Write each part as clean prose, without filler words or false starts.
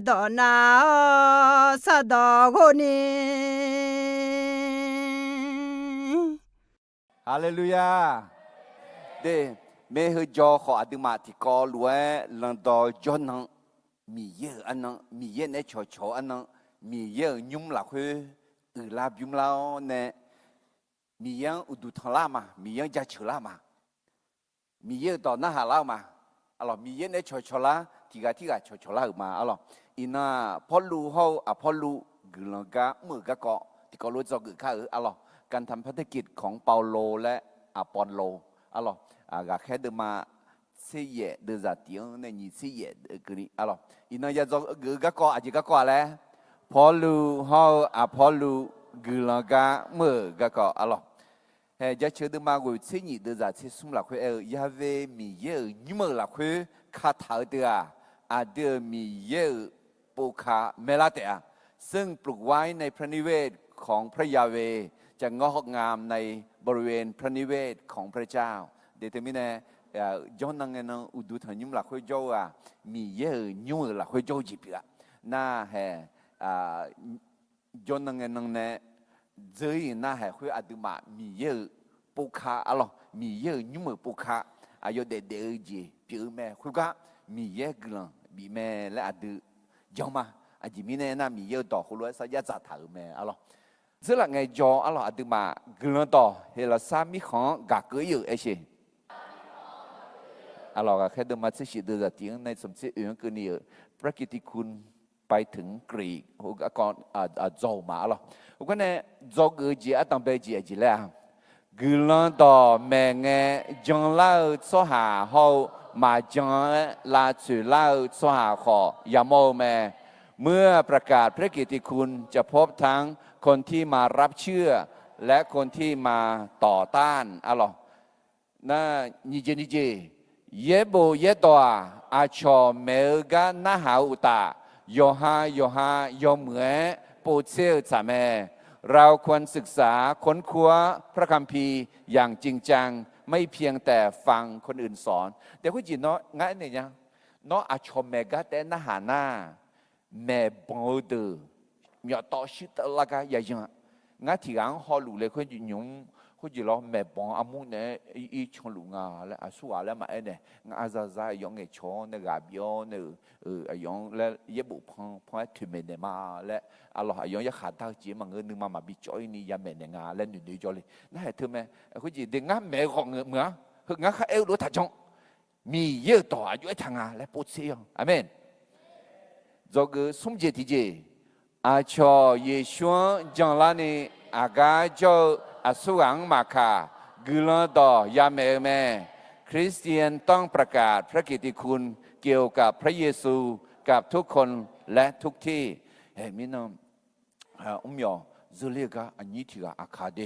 到那啥到过呢？哈利路亚！对，每回教好阿弟妈提高路哎，轮到教能米耶安能米耶那悄悄安能米耶nhung là khuê la bium lao nè mi yang udu thang la mà mi yang gia chữ la mà mi ye to na ha la mà alo mi ye ne cho cho la tiga cho cho la mà alo ina polu ho a polu gulangaมือก็ที่ก็รู้จักคือalo การทำภารกิจของเปาโลและอปอลโลaloก็แค่เดินมาเสียเดินจากที่ในนี้เสียคือนี่alo ina ya zoก็อาจจะก็แล้วพอลูเฮาอพอลูกุลกาเมื่อก็aloจะเชื่อดูมากูเสียนี่เดินจากที่สุ่มหลักคุยยาเวมีเยอะยิ่งเมื่อหลักคุยคาถาเดียเดียมีเยอะปูคาเมลาเตียซึ่งปลูกไว้ในพระนิเวศของพระยาเวจะงอกงามในบริเวณพระนิเวศของพระเจ้าเดี๋ยวมิเน่ย้อนนั่งนั่งอุดุถยิ่งหลักคุยโจ้มีเยอะยิ่งหลักคุยโจ้จีบละน่าย้อนนั่งเนี่ยเจอหน้าคุยอดุมามีเยอะปูคามีเยอะยิ่งปูคาอายุเด็กจีปีแม่คุยก็มีเยอะกลังบีแม่และอดุย้อนมาจีมิเน่น่ามีเยอะต่อคุยว่าสัญญาจัดถามแม่ซึ่งหลังไงจออดุมากลังต่อเฮลสามีของกากอยู่เอชิก็แค่เดินมาที่สิเดือดทิ้งในสมศรีอื่นก็นี่พระกิตติคุณไปถึงกรีกก่อนโจมาก็เนี่ยโจกือจีต้องไปจีจีแล้วกลังต่อแม่เงจังเล่าสหาเขามาจังลาจุเล่าสหาขอยามโมแม่เมื่อประกาศพระกิตติคุณจะพบทั้งคนที่มารับเชื่อและคนที่มาต่อต้านน่านิเจเยโบเยตัวอาชอเมกานาหาอุตาโยฮาเหมือปูเซลจาเมเราควรศึกษาค้นคว้าพระคัมภีร์อย่างจริงจังไม่เพียงแต่ฟังคนอื่นสอนแต่คุณจีนเนาะง่ายเนี่ยเนาะอาชอเมกาแต่นาหาหน้าแม่บอดมีต่อชิดละกันอย่างงั้นที่งั้นฮอลูเลยคุณจีนยงคุณจีนเราแม่บองอามุเนี่ยอีชงลุงและอาสุอาแล้วมาเนี่ยงั้นอาซาซายองเอชอนเนี่ยกับยอนเนี่ยยองและเย็บบุพงถึงเมเนมาและยองยาขาดท่าจีมันเงินนึงมาบิจอยนี่ยาเมเนงาและหนุ่ยจอยนั่นเหรอเธอแม่คุณจีนเด็กงั้นแม่ของเหมือนงั้นข้ารู้ทัดจงมีเยอะต่ออายุทางและปุ๊บเสียอาเมนจะก็สมเจติเจอาชอเยชวนจังลานีอากาเจ้าอาสุอังมาคากุลต่อยาเมเมคริสเตียนต้องประกาศพระกิตติคุณเกี่ยวกับพระเยซูกับทุกคนและทุกที่มินยอจะเรียกอันนี้ที่อาคาเด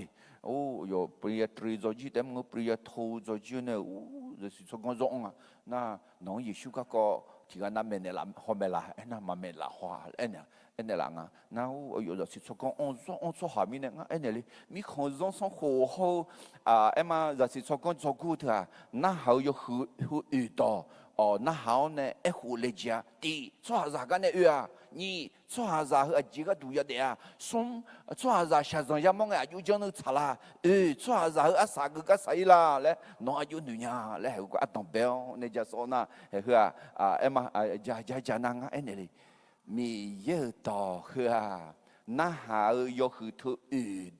โอ้ยปริยตรีจอจีแต่มึงปริยโทจอจีเนี่ยจะสิสกงจงน่าน้องเยซูก็ที่กันนั่นเมเนลาฮอมเมลาน่ามาเมลาหัวเนี่ยละงั้นน่าอยู่จะสิสกงonหามีเนี่ยเนี่ยเลยมีคนจงสองหัวมาจะสิสกงจกูเถอะน่าเขาอยู่หูอื่นต่อน่าเขาเนี่ยหูเลจีอ่ะที่ชั่วจากกันเนี่ยนี่ชั่วจาก和几个都要的送ชั่วจากชาติยามองอยู่จังนึกชลาชั่วจาก和สากก็ใส่ละแล้วน้องอยู่นู่นเนี่ยแล้วก็ต้องเบลเนี่ยจะสอนนะมาจะนั่งเนี่ยเลยมีเยอะต่อน่าหาอยู่คือทุก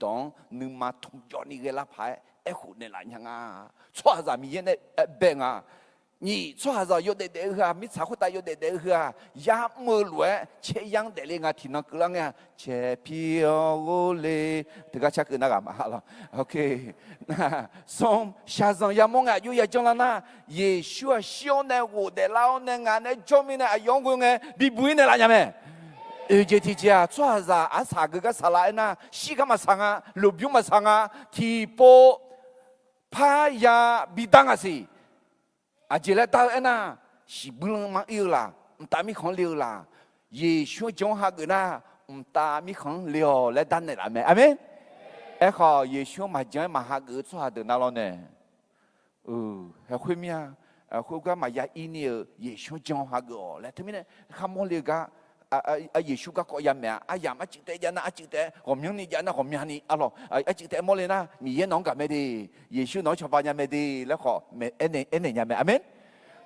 ตองนึกมาทุ่งจอนี่ก็ละพายหูเนี่ยละยังชั่วจากมีเนี่ยเบ่ง你做啥子有得没查回答有得呀没乱切样得嘞听到个啷个切皮哦嘞这个切个那个嘛好了 OK 那从下上要么有也讲了那也需要小呢我的老呢俺呢叫咩呢用过呢比不呢啦呀咩这天家做啥子啥个啥来呢西干嘛上路边嘛上提波怕呀比当是อาจจะแล้วตาเนาะสิบุญมาเอวล่ะตามีของเลี้ยวล่ะเยซูจงหาเกินตามีของเลี้ยวและดันเนี่ยละแม่อาเมนขอเยซูมาจังมาหาเกิดชัวเดินนั่นแล้วเนี่ยคุยมีคุยก็มายาอินเนี่ยเยซูจงหาเกิดแล้วที่นี่ขโมยเลยก็耶稣个个人名，呀嘛จิตยันนะจิตหอมยังนี่ยันนะหอมยังนี่อะหรอจิตโมเลยนะมีเยน้องกับไม่ดีเยซูน้องชอบยังไม่ดีแล้วก็เอ็นยังไม่อาเมน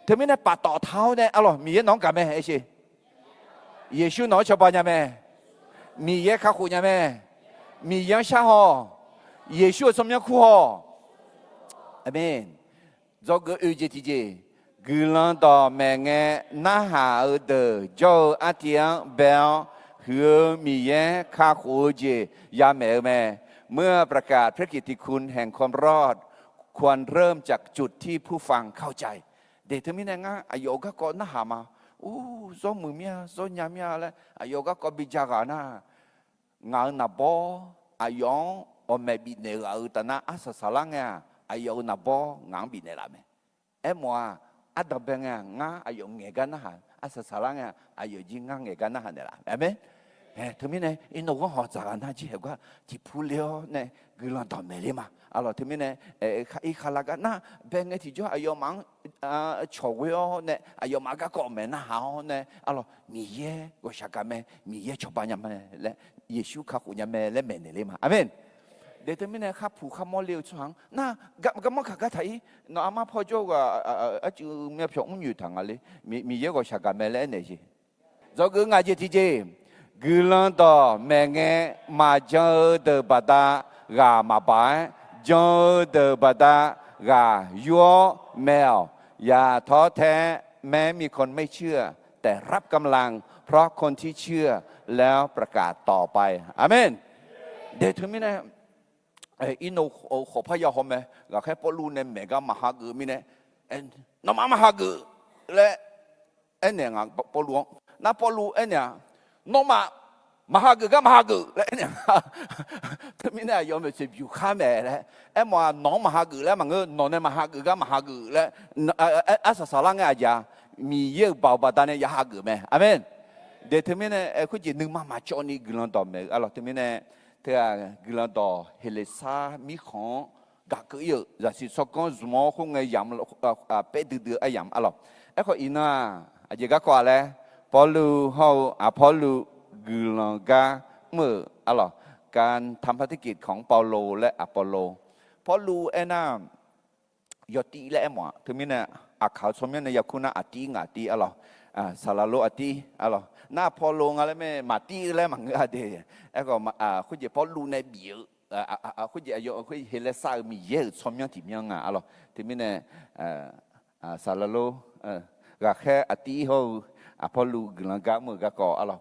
เธอไม่ได้ปัดต่อเท้าเนี่ยอะหรอมีเยน้องกับไม่ไอ้สิเยซูน้องชอบยังไม่มีเยข้าคุยังไม่มียังชาฮอเยซูสมยังคู่ฮออาเมนจอกเอเจทีเจกุลันต่อแมงเงน่าหาเดอโจอาเทียงเบลหือมีเยข้าคูเจยาเมลแมเมื่อประกาศพระกิตติคุณแห่งความรอดควรเริ่มจากจุดที่ผู้ฟังเข้าใจเด็กที่มีแรงอายกก็น่าหามาโซมือเมียโซยาเมียแล้วอายกก็บิจารณางานนับอายองอเมบิเนลาตนะอาสสลังอายองนับงานบิเนลาเมมัวada benga nga ayo ngegana ha asa salanga ayo jinga ngegana ha nela amen thumine ino go ho za na ji hwa ji phulio ne gulan ta mele ma alo thumine i khalaga na benga ti jo ayo mang chogyo ne ayo ma ga ko me na ha ne alo mi ye go shaka me mi ye chobanya me le yesu kha ku nya me le me ne le ma amenเดี๋ยวนี้นะครับผู้ขโมยเลี้ยวช่างน่ะก็มั่งข้าไทยน้าอามาพ่อโจ้ก็จู่มีเพียงอยู่ทางอะไรมีเยอะกว่าชากันเมล่เนี่ยสิจอกงานเจติเจกุลันต่อแมงเงมาเจอเดบดากามาบายเจอเดบดากายัวแมวอย่าท้อแท้แม้มีคนไม่เชื่อแต่รับกำลังเพราะคนที่เชื่อแล้วประกาศต่อไปอาเมนเดี๋ยวนี้อินโนขอพยาหอมไหมก็แค่ปลูเนี่ยเมกามหากุมิเนี่ยน้ำมหากุและเนี่ยงปลูน้าปลูเนี่ยน้ำมหากุก็มหากุและเนี่ยที่มีเนี่ยยอมจะอยู่ข้ามแม่และมาน้องมหากุและมันก็น้องเนี่ยมหากุก็มหากุและอาสาสาลังอาจจะมีเยอะบ่าวบ้านเนี่ยยาหากุไหมอาเมนเดี๋ยวที่มีเนี่ยคุณจะนึกมาจอนี่กุลันต่อไหมอะไรที่มีเนี่ยเธอกุลันต่อเฮเลซามีของกักเยอะจะสิสกังสมองคงไงยำเป็ดดื้อไอ้ยำอะไรก็อิน่าอาจจะก็อะไรพอลูเขาพอลูกุลังกาเมื่ออะไรการทำภารกิจของเปาโลและอปอโลพอลูน่ายอดตีและหมอถึงมีเนี่ยอาเขาสมัยในยาคุณอาตีงาตีอะไรสารโลอาตีอะไรน่าพอลงอะไรไม่มาตีแล้วมันก็เดียก็คุณจะพอลูในเบียคุณจะอายุคุณเฮเลซ่ามีเยอะสมัยที่มีงาอะไรที่มีเนี่ยสารโลก็แค่อาตีเขาพอลูกหลังกามือก็ก่ออะไร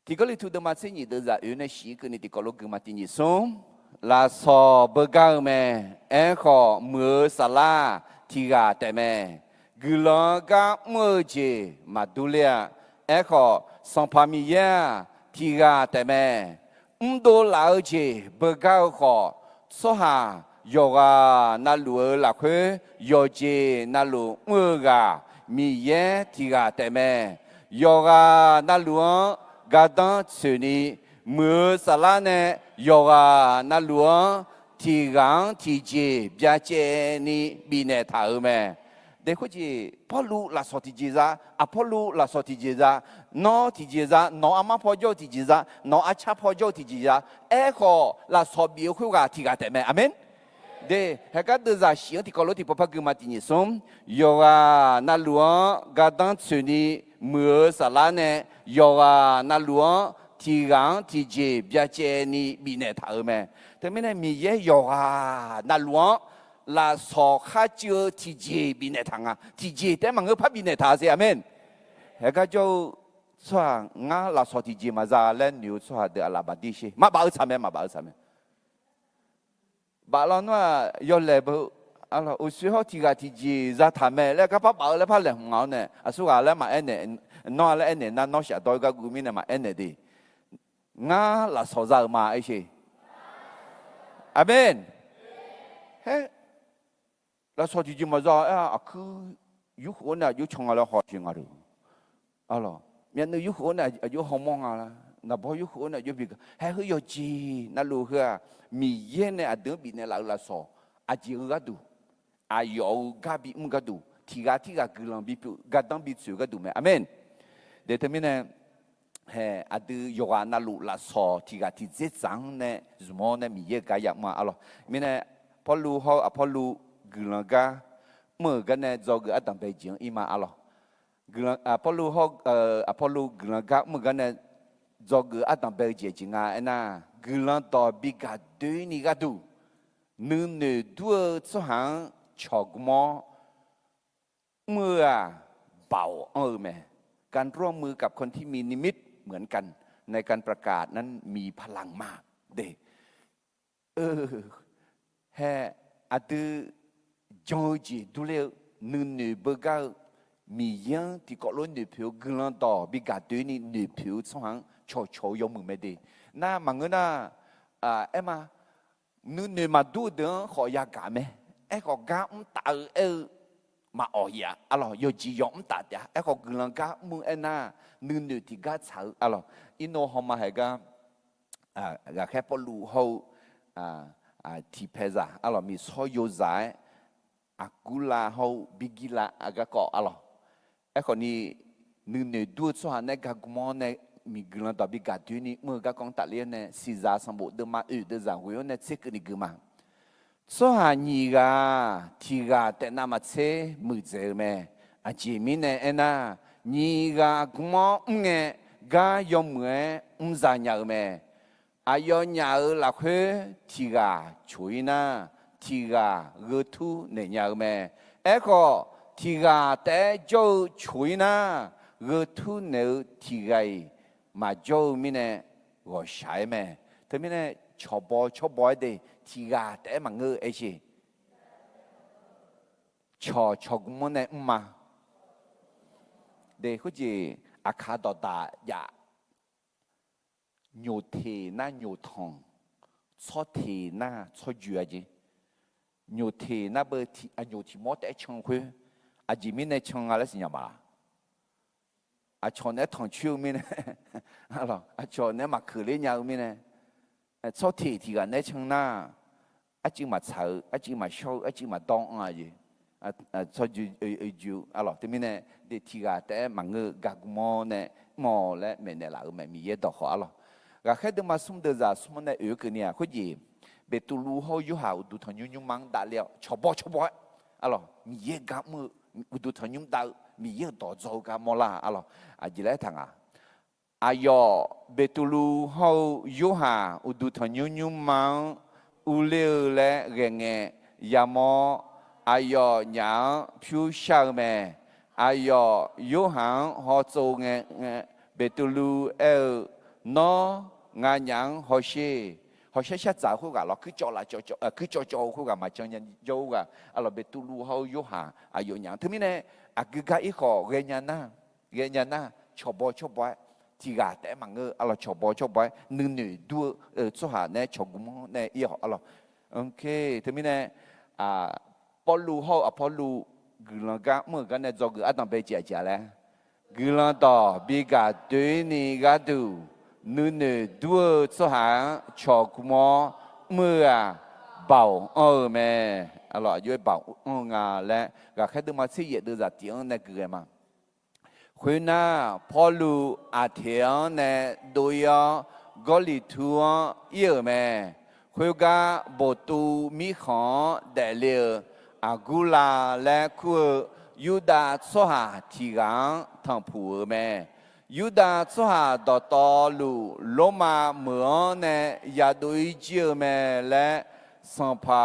ที่ก็เลยถูกดำมาเสียนี่เดี๋ยวจะอยู่ในสีกันนี่ที่ก็ลูกมาที่นี่ส่งลาสอเบกาเมขอมือสลาที่กาแต่แม่กุลังกาเมื่อเจมาดูเลียขอสัมภามียาที่กาแต่แม่ดูลาเจเบกาขอสหายกานาลูลักเฮยเจนาลูเมื่อกามีเยที่กาแต่แม่ยกานาลูกาดังสุนีมือสลาเนยกานาลูที่กังที่เจเบียเจนี่บีเนท่าแม่เด็กคนจีพอรู้ลาสอติจิซาพอรู้ลาสอติจิซานอติจิซานออามาพอโจติจิซานออาชาพอโจติจิซาขอลาสอบิวคุกาที่กาแต่แม่อาเมนเดเฮกัดเดซาเสียงที่เขาลุที่พอพักมาที่นี่สมโยกานาลัวกาดังสุนีมือสลาเนโยกานาลัวที่กังที่เจเบียเจนี่บีเนท่าแม่แต่ไม่ได้มีเยโยกานาลัวลาสอข้าเจอที่เจบินเนทังที่เจแต่มันก็พับบินเนทังสิอาเมนเฮก็จะส่วนงั้นลาสอที่เจมาซาเล่นอยู่ส่วนเดอลาบาดิชิมาบ้าสามเมมาบ้าสามเมบ้าเราเนี่ยยอดเลยบุอะไรอุสุเขาที่กาที่เจจะทำเมแล้วก็พับบ้าแล้วพับเลยของเราเนี่ยสุขาแล้วมาเอ็นเนี่ยน้อยแล้วเอ็นเนี่ยนั่นน้อยเสียตัวก็กูมีเนี่ยมาเอ็นเนี่ยดีงั้นลาสอจะมาไอ้ชิอาเมนเฮ้แล้วสอที่จริงมาจากคือยุคนั้นยุคช่างอะไรหอจริงอะไรอะไรเนี่ยในยุคนั้นยุคห้องมองอะไรนับพอยุคนั้นยุคบิกให้เขาอยู่จีนั่นรู้เหรอมีเย็นเนี่ยเดิมบินเนี่ยเราสออาจีก็ดูอายุก็บิมก็ดูที่กากุลังบิปุกัดดังบิสุก็ดูไหมอาเมน เดี๋ยวทำไมเนี่ยเฮอดีโยกานาลุลาสอที่กาที่เจ็ดสังเนี่ยสมองเนี่ยมีเยอะกายากมาอะไรไม่เนี่ยพอรู้เขาพอรู้กลังกาเมื่อกันเนี่ยจอกันตั้งไปจริงอีมาอะไรกลังพอรู้เขาพอรู้กลังกาเมื่อกันเนี่ยจอกันตั้งไปจริงอ่ะนะกลังต่อบิกาดูนี่ก็ดูนึกนึกดูสหังชอกมอเมื่อเบาแม่การร่วมมือกับคนที่มีนิมิตเหมือนกันในการประกาศนั้นมีพลังมากเด็แฮ่อาดูจงจีดูเลนึกนึกเบกามียังที่ก็ล้นนึกผิวกลังต่อบิกาดูนี่นึกผิวสหังโชยมือไม่ดีน่ามังเงินน่ะเอ็มนึกมาดูเดินขอยากาไหมขอกาตามาอ๋อยอะไร有几样大的个人家门那女的个丑อะไรอินโนฮอมาให้个แค่ปลูกเขาที่เพซ่าอะไรมีซอยใจกุลาเขาบิกิลาก็อะไรคนนี้女ดูส่วนเนี่ยก็มองเนี่ยมีกลุ่มต่อบิกาดูนี่เมื่อก็คงตัดเลี้ยนเนี่ยสิจาสมบูรณ์เดิมมาเดิมจางหัวเนี่ยเช็คนี่กูมาส่วนนี้ก็ที่ก็แต่น้ำมันเชื่อมือเจอไหมจีมินเนี่ยนะนี่ก็กูมองเนี่ยก็ยอมเนี่ยใจเหนียวไหมยอมเหนียวหลักคือที่ก็ช่วยนะที่ก็รู้ทุกเนี่ยเหนียวไหมก็ที่ก็แต่จะช่วยนะรู้ทุกเนี่ยที่ก็มาโจมินก็ใช่ไหมแต่มินชอบบ่อยเดที่กาแต่มังเงอสิชอบกุมเนี่ยมาเด็กเขาจีอาคาดดาอย่าโยเทน่าโยทองชอเทน่าชอจูจีโยเทน่าเบอร์ที่โยที่มอแต่ช่างคุยจีมินเนี่ยช่างอะไรสิยามาชอนเนี่ยทองชิวมินอะไรชอนเนี่ยมาคือเลี้ยงมินชอบที่กันเนี่ยช่างน่าจิมาเฉาจิมาโชว์จิมาดองอะไรชอบจูอะไรที่มินเนี่ยเด็กที่กันแต่มังเงกากมอเนี่ยมอและเมนเนี่ยละไม่มีเยอะต่อเขาอะไรก็แค่เดิมมาสุ่มเดือดสุ่มเนี่ยคือเนี่ยเขาจีเบตุลูเขาอยู่หาดูทางยุ่งมังด่าเลี้ยวชอบอะไรมีเยอะกากมือดูทางยุ่งด่ามีเยอะต่อโจกันมอละอะไรจีเล่ทางยอเบตุลูเขาอยู่หาดูทางยุ่งมังอุเลและเรื่องเงี้ยยามอยอหยางผิวชาเมยออยู่หางเขาโจเงี้ยเบตุลูนองานหยางเขาเช่เขาเช่จ่าคู่กันเราคือจ่อละคือจ่อคู่กันมาจังยันโยกันเราเบตุลูเขาอยู่หายอหยางถึงมีเนี่ยคือการอีกข้อเรียนนะชอบที่กาแต่มังเราชอบนึกดูสุหาเนี่ยชอบกุมเนี่ยอีหเราโอเคถึงมีเนี่ยพอรู้เขาพอรู้กลังกาเมื่อกันเนี่ยจอกันต้องไปเจอแล้วกลังต่อบิกาตัวนี้ก็ดูนึกดูสุหาชอบกุมเมื่อเบาแม่เราอยู่เบางาและก็แค่ดูมาสี่เหตุดูจากที่นั่นคือไงมาคุณน่ะพอรู้อาเทียนเนี่ยโดยกอลิทัวเยอะแม่คุณก็บตูมีของเดลีอากุลาและคุณยูดาสหาที่กันทั้งผู้แม่ยูดาสหาต่อลูโลมาเหมือนเนี่ยยาดุยเจียแม่และสัมภา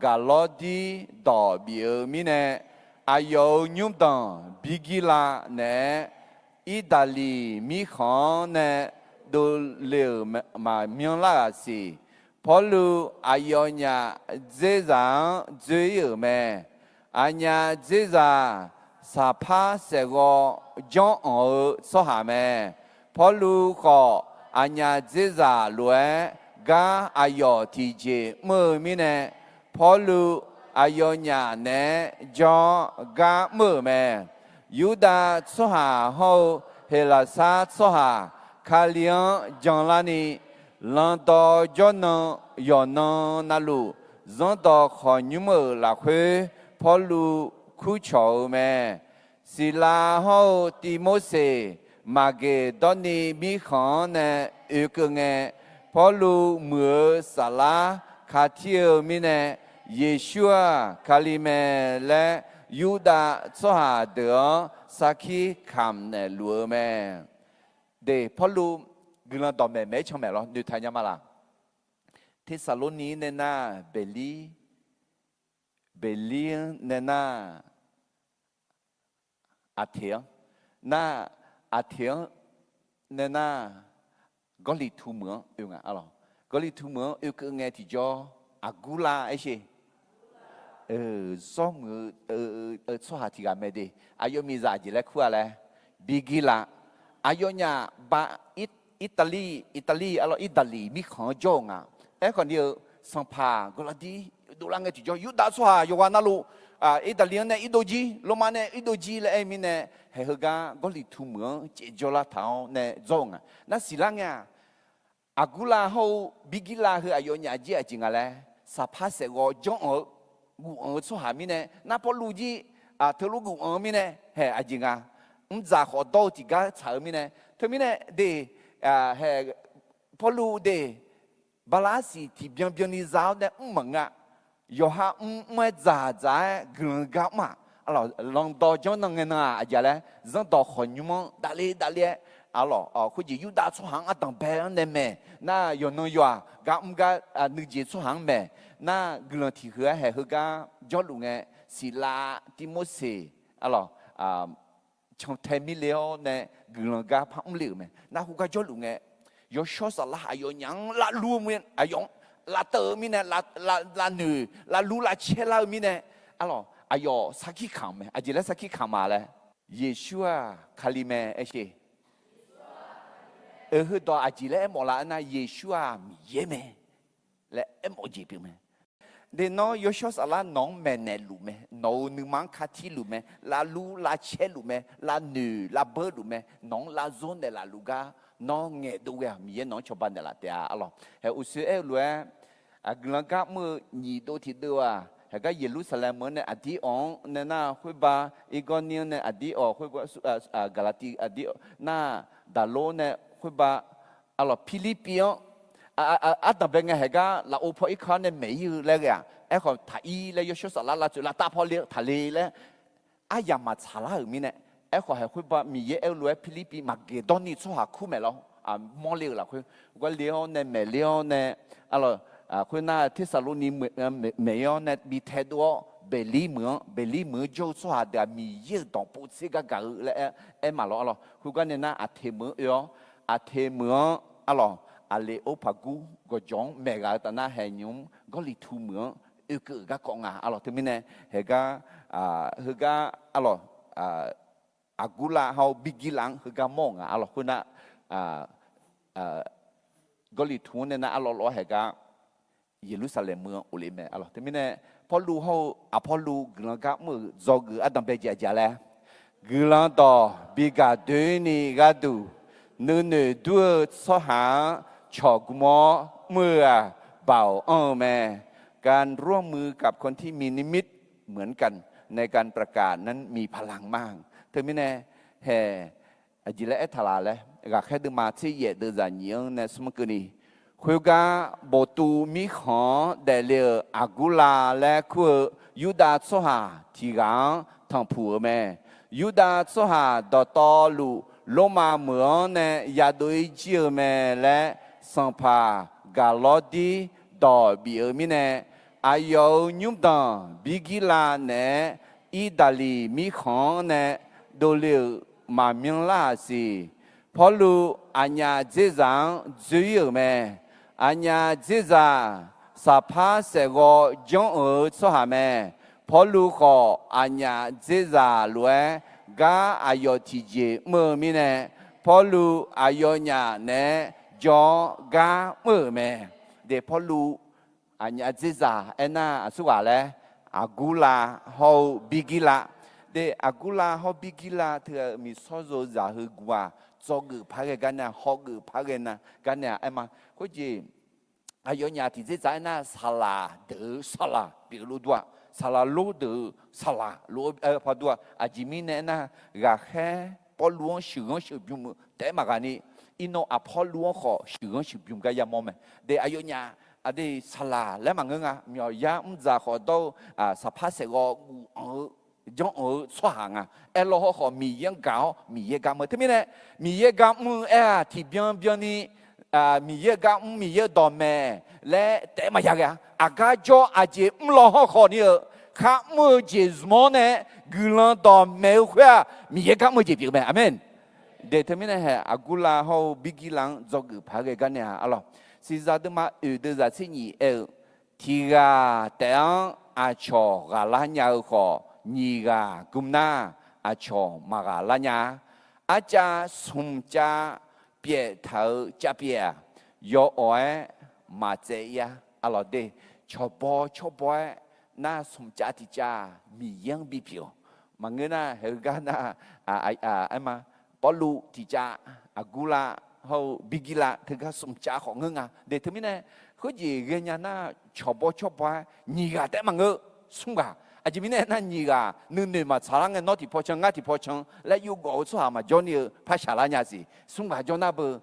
กาลอดีดอเบียมิเนี่ยยอยุบดังบิกิลาเนี่ยอิตาลีมีของเนี่ยดูเลี้ยวมาเมียนลาสิพอลูยอเนี่ยเจสังเจียแม่เนี่ยเจสังสาพาเสกจงสหาแม่พอลูก็เนี่ยเจสังรวยก็ยอที่เจเมื่อมีเนี่ยพอลูยอเนี่ยเนี่ยจงก็เมื่อแม่ยูดาสหาเขาเฮลาซาสหาคาเลียนจังลานีลันต่อจนยอนนาลูจันต่อขอยุมลาคุพอลูคู่ชาวแม่ศิลาเขาติโมเส มาเกตอนนี้มีของเนี่ยกงเงพอลูเมื่อสาลาคาเทียวมีเนี่ยเยชัวคาลิเมและยูดาสหาเดอสักขีคำเนี่ยลัวแม่เดพอลูกำลังตอบแม่ไม่ชอบแม่หรอดูทายามาละที่ซาโลนีเนี่ยนะเบลีเนี่ยนะอาเทียน่าอาเทียเนี่ยนะก็ลีทูเหมืองอยู่ไงอะไรก็ลีทูเหมืองอยู่ก็ไงที่จออากูลาไอ้เช่ซ้อมมือซ้อหาที่กันไม่ดีอายุมีจ่าจีเล็กขั้วเลยบิกิลาอายุเนี่ยบาอิตาลีอะไรอิตาลีมีของจงอ่ะคนเดียวสัมภาก็ละดีดูแลไงที่จอยุดาซ้อหาอยู่วันนั้นลูอิตาลีเนี่ยอิโดจีโรมาเนี่ยอิโดจีเลยมีเนี่ยเฮกาก็ลีทูเหมืองเจจลาทาวเนี่ยจงอ่ะนั่นสิละเนี่ยอากูลาเขาบิกิลาคืออายุเนี่ยจีจริงอะไรสัพพะเสกจงกูซ้อหามีเนี่ยนั่นพอลูจีเธอลูกกูมีเนี่ยเฮจริงอ่ะจะขอโตที่ก้าเฉยมีเนี่ยเธอมีเนี่ยเดเฮพอลูเดบาลาสีที่เบียนนิซาวเนี่ยมึงอ่ะยอฮาไม่จ่าจ่ายเงินกับมาลองต่อจนนั่งเงินอาจจะเลยจังต่อคนยุ่งดาลีคุณจะอยู่ด้านสุหางอ่ะตั้งแบบนั้นไหมน่าย้อนย้อนกับนึกจีสุหางไหมน่าเงินที่เหลือให้เขาก็ยอดลงไงศิลาติโมเสช่องเทมิเลวเนี่ยเงินกับพังเหลวไหมน่าเขาก็ยอดลงไงยอดชอบสละยอดยังละรู้มั้ยยองลาเตอร์มีเนี่ยลาหนูลาลูลาเชลามีเนี่ยอายอสักขีคำไหมอาจจะแล้วสักขีคำมาเลยเยชัวคาลิเมเอเชคือตัวอาจจะแล้วมอลานะเยชัวมีเยเมและมอจีบิเมเดนอยชัวสละน้องแม่เนลูเมน้องนึมังคาทิลูเมลาลูลาเชลูเมลาหนูลาเบอร์ลูเมน้องลาโซนเดลาลูกาน้องเงดูเวมีน้องชาวบ้านเดลาเตียเฮอุสเอลเวกลางกับมือยีโตที่เดียวเฮก็เยรูซาเล็มเนี่ยอดีอองเนี่ยน่าคุยบาอีกอนเนี่ยเนี่ยอดีออกคุยบากาลาติอดีน่าดาโลเนี่ยคุยบาฟิลิปปินส์แต่เป็นไงเฮก็ลาโอพออีกคนเนี่ยไม่อยู่เลยอ่ะคนไทยเลยยศสละลาจุลาตาพอเลี้ยทะเลเลยยามาชาลาอยู่มีเนี่ยคนเฮคุยบามีเยลวยฟิลิปปินส์มาเกดอนี่สู้หาคู่แม่เรามอเลี้ยละคุยก็เลี้ยวเนี่ยแม่เลี้ยวเนี่ยคุณน่าที่สรุปนี้เมียเนี่ยมีเทดัวเบลีเมือโจสวาเดียมีเยอะต่อปุ๊ซิกากาเลยมาแล้วคุณก็เนี่ยน่าอาเทมืออาเทมือเลโอพากูก็จงเมกาตนาเฮยุมก็ลิทูมือก็ก็กงที่มีเนี่ยเฮก็อากูลาเขาบิกิลังเฮก็มองคุณน่าก็ลิทูเนี่ยน่าเฮก็เยรูซาเล็มเมืองอุลิเมที่มีเนี่ยพอรู้เขาพอรู้กลางกับมือจอกือดัมเบจิอาเลยกลางต่อบิกาดูนี่ก็ดูนื้อดูสหาชอกมอเมื่อเบาแม่การร่วมมือกับคนที่มีนิมิตเหมือนกันในการประกาศนั้นมีพลังมากเธอไม่แน่แห่จิเลทลาเลยก็แค่ดูมาที่เยดูจานยังในสมัยนี้คุยกันบทูมีของเดลีอากูลาและคุยยูดาสหาที่กันทางผัวแม่ยูดาสหาดอตอลูโลมาเมืองเนี่ยยาโดยเจียแม่และสัมภากาลอดีดอบีมีเนี่ยอายุยุบดังบิกิลาเนี่ยอิตาลีมีของเนี่ยโดเลีมาเมียนลาสิพอลูอัญญาเจจังจุยแม่อัญญาเจจาสัพพะเสกจงสหแม่พอลูขออัญญาเจจาล้วนกาอายุที่เจเมื่อมีเนี่ยพอลูอายุเนี่ยเนี่ยจงกาเมื่อแม่เดี๋ยวพอลูอัญญาเจจาน่าสุวาเลยอากูลาฮอบิกิลาเดี๋ยวอากูลาฮอบิกิลาเธอมีโซโซจาฮึกว่าจอกือพักกันนะฮอกือพักกันนะกันเนี่ยมาก็จีอายุเนี่ยที่จะนะสลาเดือสลา比如多สลาโลเดือสลาโลพอตัวอาจิมีเนี่ยนะกะแค่保罗使用手表么？但嘛个呢？因为阿保罗好使用手表个也么么？对，哎呦呀，啊对，萨拉来嘛个啊，苗呀唔咋好到啊，十八岁个将出行啊，哎老好米烟搞么？特别呢，米烟搞么？哎，提边呢？啊，米烟搞米烟多咩？来，但嘛呀个，阿家叫阿姐唔老好呢。看么节什么呢？古人到没会啊，米也看么节表咩？阿门。对，他们呢係阿古拉好比基人做個拍嘅干呢？阿咯，是在的嘛？有的在是你提個等阿喬阿拉娘個，你個咁那阿喬馬阿拉娘，阿家從家別頭家別，有愛馬仔呀，阿咯的，錯波。那从家的家米样比表，嘛个那还有个那嘛，保路的家阿古拉好比基拉，他个从家好个啊，对他们呢，好几个人那瞧波，你个在嘛个送个，啊这边呢那你个女嘛，查啷个脑体破枪，牙体破枪，来有搞错哈嘛，叫你拍下来伢子，送个叫那不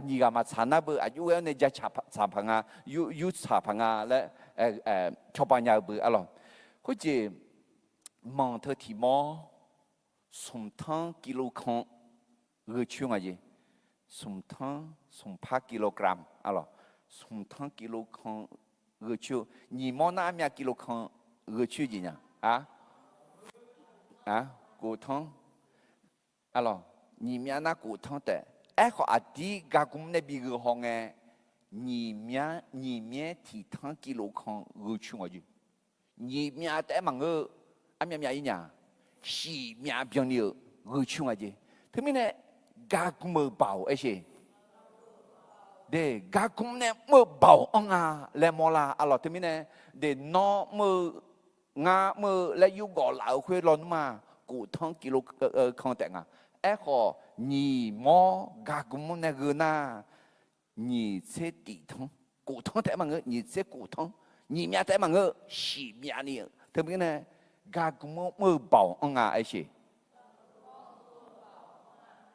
你个嘛查那不有要那家查棚啊，有查棚啊来。ชาวบ้านยาวเบื่ออะไรก็จะมองเธอที่มอสมทั้งกิโลคงเรื่องช่วงอะไรสมทั้งกิโลกรัมอะไรสมทั้งกิโลคงเรื่องช่วงนี่มอน้ำยากิโลคงเรื่องช่วงจีเนี่ยกูทั้งอะไรนี่มีอันนั้นกูทั้งแต่เขาอดีตกากุมในบีเกอร์ห้อง你面体汤几路康二去我就，你面在忙个，面一样，西面边了二去我就，他们呢，家公没包那些，对，家公呢没包来么啦，阿拉他们呢，对，孬没来有个老会乱嘛，古汤几路康的好，你么家公那个呐。你在地汤，骨汤在嘛个？你在骨汤，你面在嘛个？西面呢？特别呢，家公没包那些。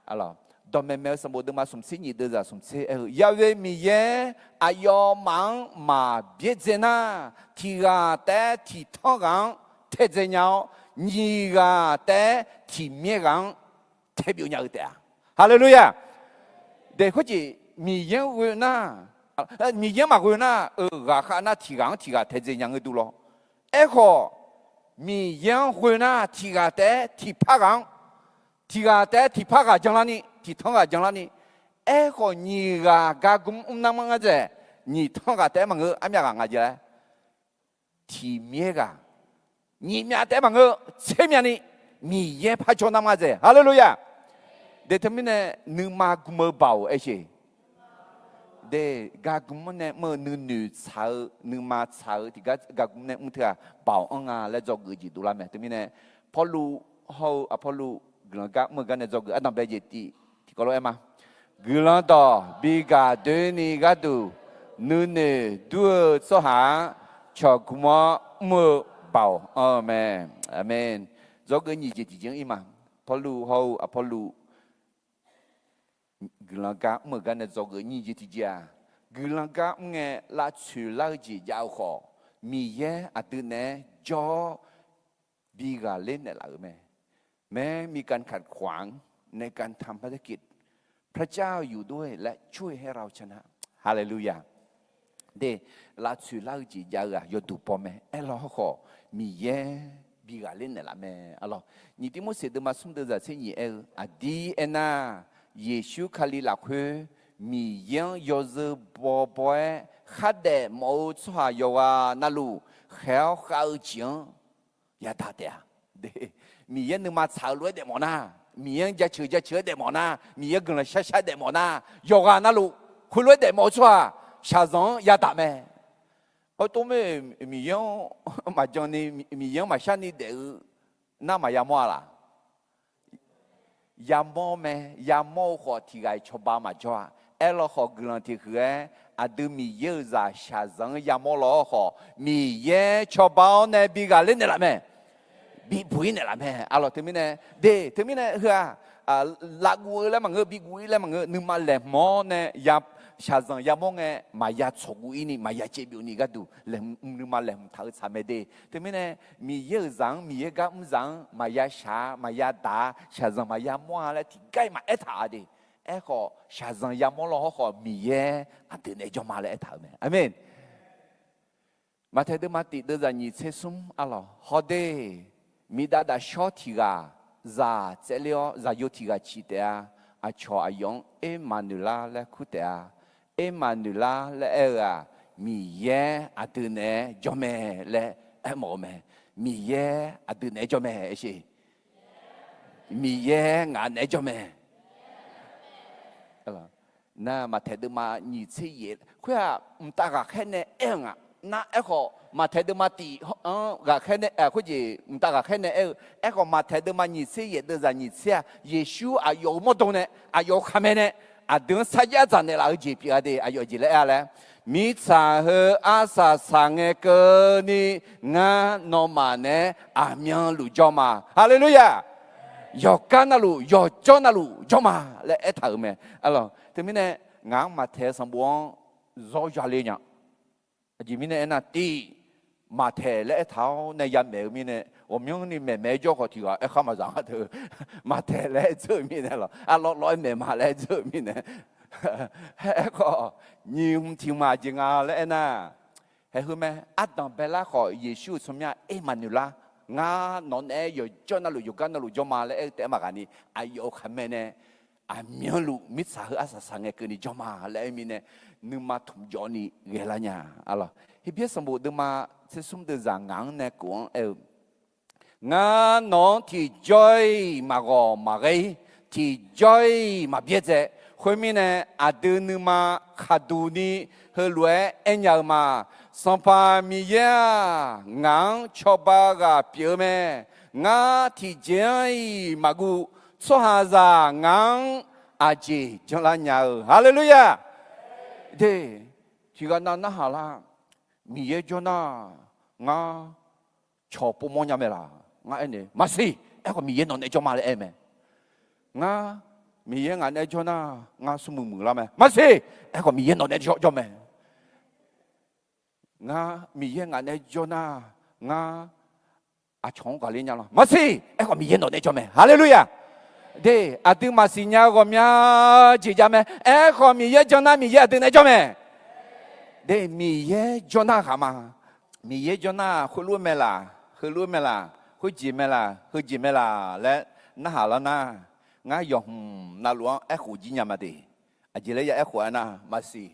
啊咯，到没什么的嘛，什么你的啥什么因为米耶要忙嘛，别在那提个在提汤上太重要，你个在提面上太重要的啊！哈利路亚！对，或者。米烟会那，米烟嘛会那，看那提纲太这样个多咯。好，米烟会那提纲在提拍纲，讲哪里？提汤讲哪里？好，你个加工那么个子，你汤在么个？咩讲个子？提面个，你面在么个？前面呢？米烟拍着那么子，哈利路亚。对他们呢，你妈古么包那些。对，家公们呢，么女操，女妈操，ที่家公呢，เถอะ保安啊，来做个几多啦咩？对面呢，พอลูเขาพอลูกลางก็เมื่อกันเนี่ย做个อันนั้นเป็นที่ก็รู้เอ็มะกลางต่อบีกาเดินนี่ก็ดูนู่นนี่ดูสหาชอบกุมมือเป่าอาเมนอาเมน做个你就已经อี嘛พอลูเขาพอลูกลางก็เมื่อกันเนี่ย做个你就ที่จะกลางก็เงี้ยละชื่อละจียาวขอมีเยอะอันนี้จอบีกาเล่นเนี่ยละแม้มีการขัดขวางในการทำภารกิจพระเจ้าอยู่ด้วยและช่วยให้เราชนะฮาเลลูยาเดละชื่อละจียาวอยู่ดูปอมเราขอมีเยอะบีกาเล่นเนี่ยละอะไรนี่ที่มุสลิมมาสมเด็จจะเช่นนี้อดีเอ็น่าเยซูคาลิลักเฮมียังยอซบอบอยขัดเดมอชวายว่านั่นลูเขาจิงยาตาเดียเดมียังนึกมาชาวรวยเดมอนามียังจะเชื่อเดมอนามียังกันละช้าเดมอนายกานั่นลูคุณรวยเดมอชวาชาซงยาตาเมตัวเมมียังมาจงนี่มียังมาชานี่เดน่ามายามว่าล่ะยามอเมยามอขอที่ไงชอบมาจ้าเราขอกลังที่คืออาดูมีเยอะจะชาซังยามอล้อขอมีเยอะชอบเนี่ยบีกาเล่นเนี่ยละแม่บีบุยเนี่ยละแม่อะไรที่มีเนี่ยเดที่มีเนี่ยคือ lạc ngủ là mà ngơ bị ngủ là mà ngơ nương mà lẻ mò nè ya xa rằng ya mong nghe mà ya chọc ngủ ini mà ya chế biểu ni cái đủ lẻ nương mà lẻ tháo xa mê đi thế mới nè mi ye rằng mi ye gặp rằng mà ya xa mà ya đá xa rằng mà ya mua là thì cái mà ít thả đi họ xa rằng ya mong lo họ mi ye từ này cho mà lại thả mẹ amen mà thấy được mà tí được ra nhị chế sum alo họ đi mi đã short thì ga za chế liệu za yêu thì ga chỉ để cho ai用Emmanuel来哭的，Emmanuel来米耶từ này cho mẹ来冇咩，米耶từ này cho mẹ是，米耶này cho mẹ，那嘛睇到嘛二次嘢，佢話唔得噶，係呢啊，那一個嘛睇到嘛第，噶係呢佢就唔得噶，係呢一個嘛睇到嘛二次嘢都係二次啊，耶穌啊有乜東呢？啊有係咩呢？啊等世界上的老幾邊的啊有幾叻咧？米查和阿薩上嘅歌呢，我諾曼呢阿명루죠嘛，哈利路亞，有幹那路，有做那路，做嘛嚟一頭咩？啊咯。thế mình này ngang mà thế sang buông rõ ràng lên nhá, chỉ mình này là tí mà thế lẽ tháo này yếm mèo mình này, 我们你妹妹做个题啊，看嘛让他嘛thế lẽ做mình này lo, lỗi mẹ mà lẽ做mình này, cái nhiều tiếng mà chỉ ngà lẽ na, hay hơn mẹ, Adam Bella khỏi Giêsu xong nha, Emmanuel, ngà non rồi cho nó lùi cho nó lùi cho mà lẽ để mà cái này, ai yêu khám mẹ này. Mialu mit sah asa sange kini joma le mine numa thum joni gelanya alo hibia sambu dema sesum de zangang ne kuang nga non thì joy mà go mà gay thì joy mà biết thế khối mine adu numa khaduni helue enya ma sampa miya ngang choba ga piome nga thì joy mà gu số hà già ngang aji trong là nhà hallelujah thế chỉ cần nó hả là mi ye cho nó nga cho bộ môn nhà mẹ là nga anh này mà si em còn mi ye nó này cho mà lại em nga mi ye ngàn này cho nó nga số mừng lắm mà si em còn mi ye nó này cho mẹ nga mi ye ngàn này cho nó nga à chồng cả lên nhau là mà si em còn mi ye nó này cho mẹ hallelujah thế à từ mà xin nhau gồm nhau chỉ cho mẹ em còn mi ye cho na mi ye từ này cho mẹ thế mi ye cho na hả mà mi ye cho na khơi luôn mẹ là khơi chỉ mẹ là lẽ na hả là na ngã dùng na luôn em khổ gì nhà mà đi à chỉ lấy em khổ na mà si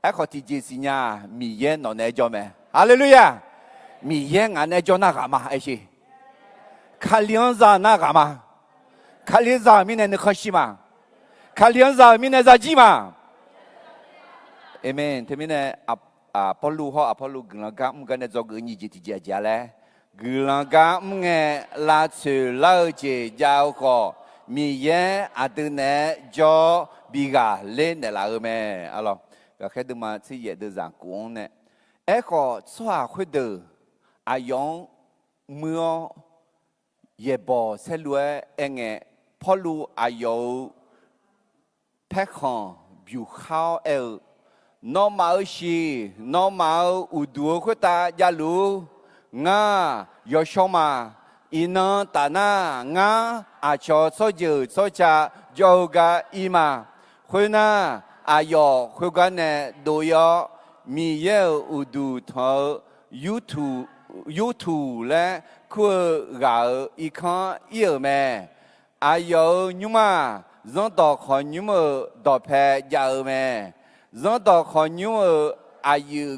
em khổ thì chỉ xin nhau mi ye nó này cho mẹ hallelujah mi ye ngã này cho na hả mà ấy gì看两张那干嘛？看两张明天的可惜嘛？看两张明天咋记嘛 ？Amen。thế mình này Apollo họ Apollo gần gam gần cho người như chỉ giờ lẽ gần gam nghe là sự lao chỉ giao khó mi ye từ này cho biga lên để là mẹ alo và khi đó mà chỉ giờ được giảng cuốn này có xóa khuyết được ayong mưa ye bo se lue enge polu ayo pekhan biu khao no mau shi no mau udu khota yalu nga yoshoma ina tana nga acho soju socha yoga ima khuna ayo khugane doyo mi ye udu tho YouTube le khu gạo y khăn yêu mẹ ai yêu nhưng mà dân tộc họ nhưng mà đọc phải giàu mẹ dân tộc họ nhưng mà ai yêu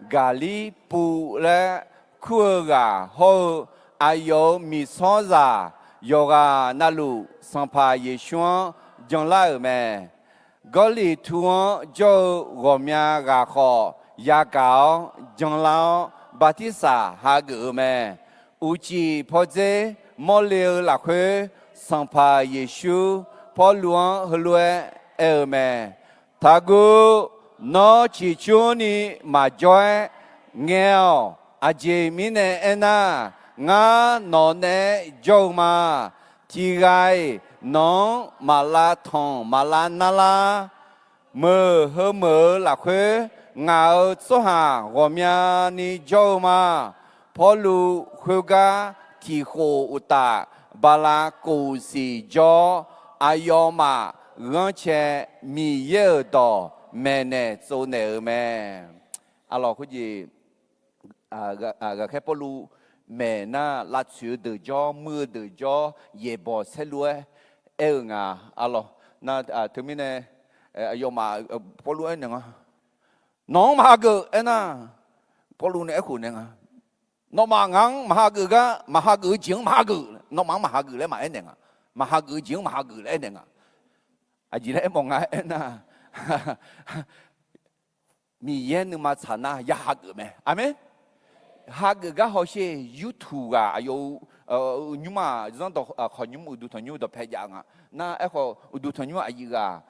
gà li pu le khu gà ho ai yêu mi son za yoga nalu sampa yeshua jong la mẹ goli thuan jo gomya gà kho ya gạo jong lao Batisa hagữ mẹ uchi poje moliu là khuê sampa Giêsu po luang hulue mẹ thagu nó chỉ chú ni mà joy nghèo aje mine ena nga nó nè jo mà thì gai nó mà la thong mà la na la mơ hơ mơ là khuê ngào số hà gồm nhà ni dâu mà phó lu khuê ga thì khổ uta bà la cổ sĩ cho ayo mà gắng che mi yơ đỏ mẹ nè số nè mẹ alo cái gì cái phó lu mẹ na lá chữ từ cho mưa từ cho ye bỏ xe lúa ngà alo na thứ mình nè ayo mà phó lu nè nó mà cái na phó lu nè khu nè nó mà ngang mà cái tiếng mà cái nó mà cái lấy mà nè mà cái tiếng mà cái lấy nè gì đấy mong ai na mi yên mà chán na ya cái mẹ amen 하그가 혹시 유튜브가 아요 뉴마 전도 거뉴 우두토뉴도 배장아 나 에코 우두토뉴 아이가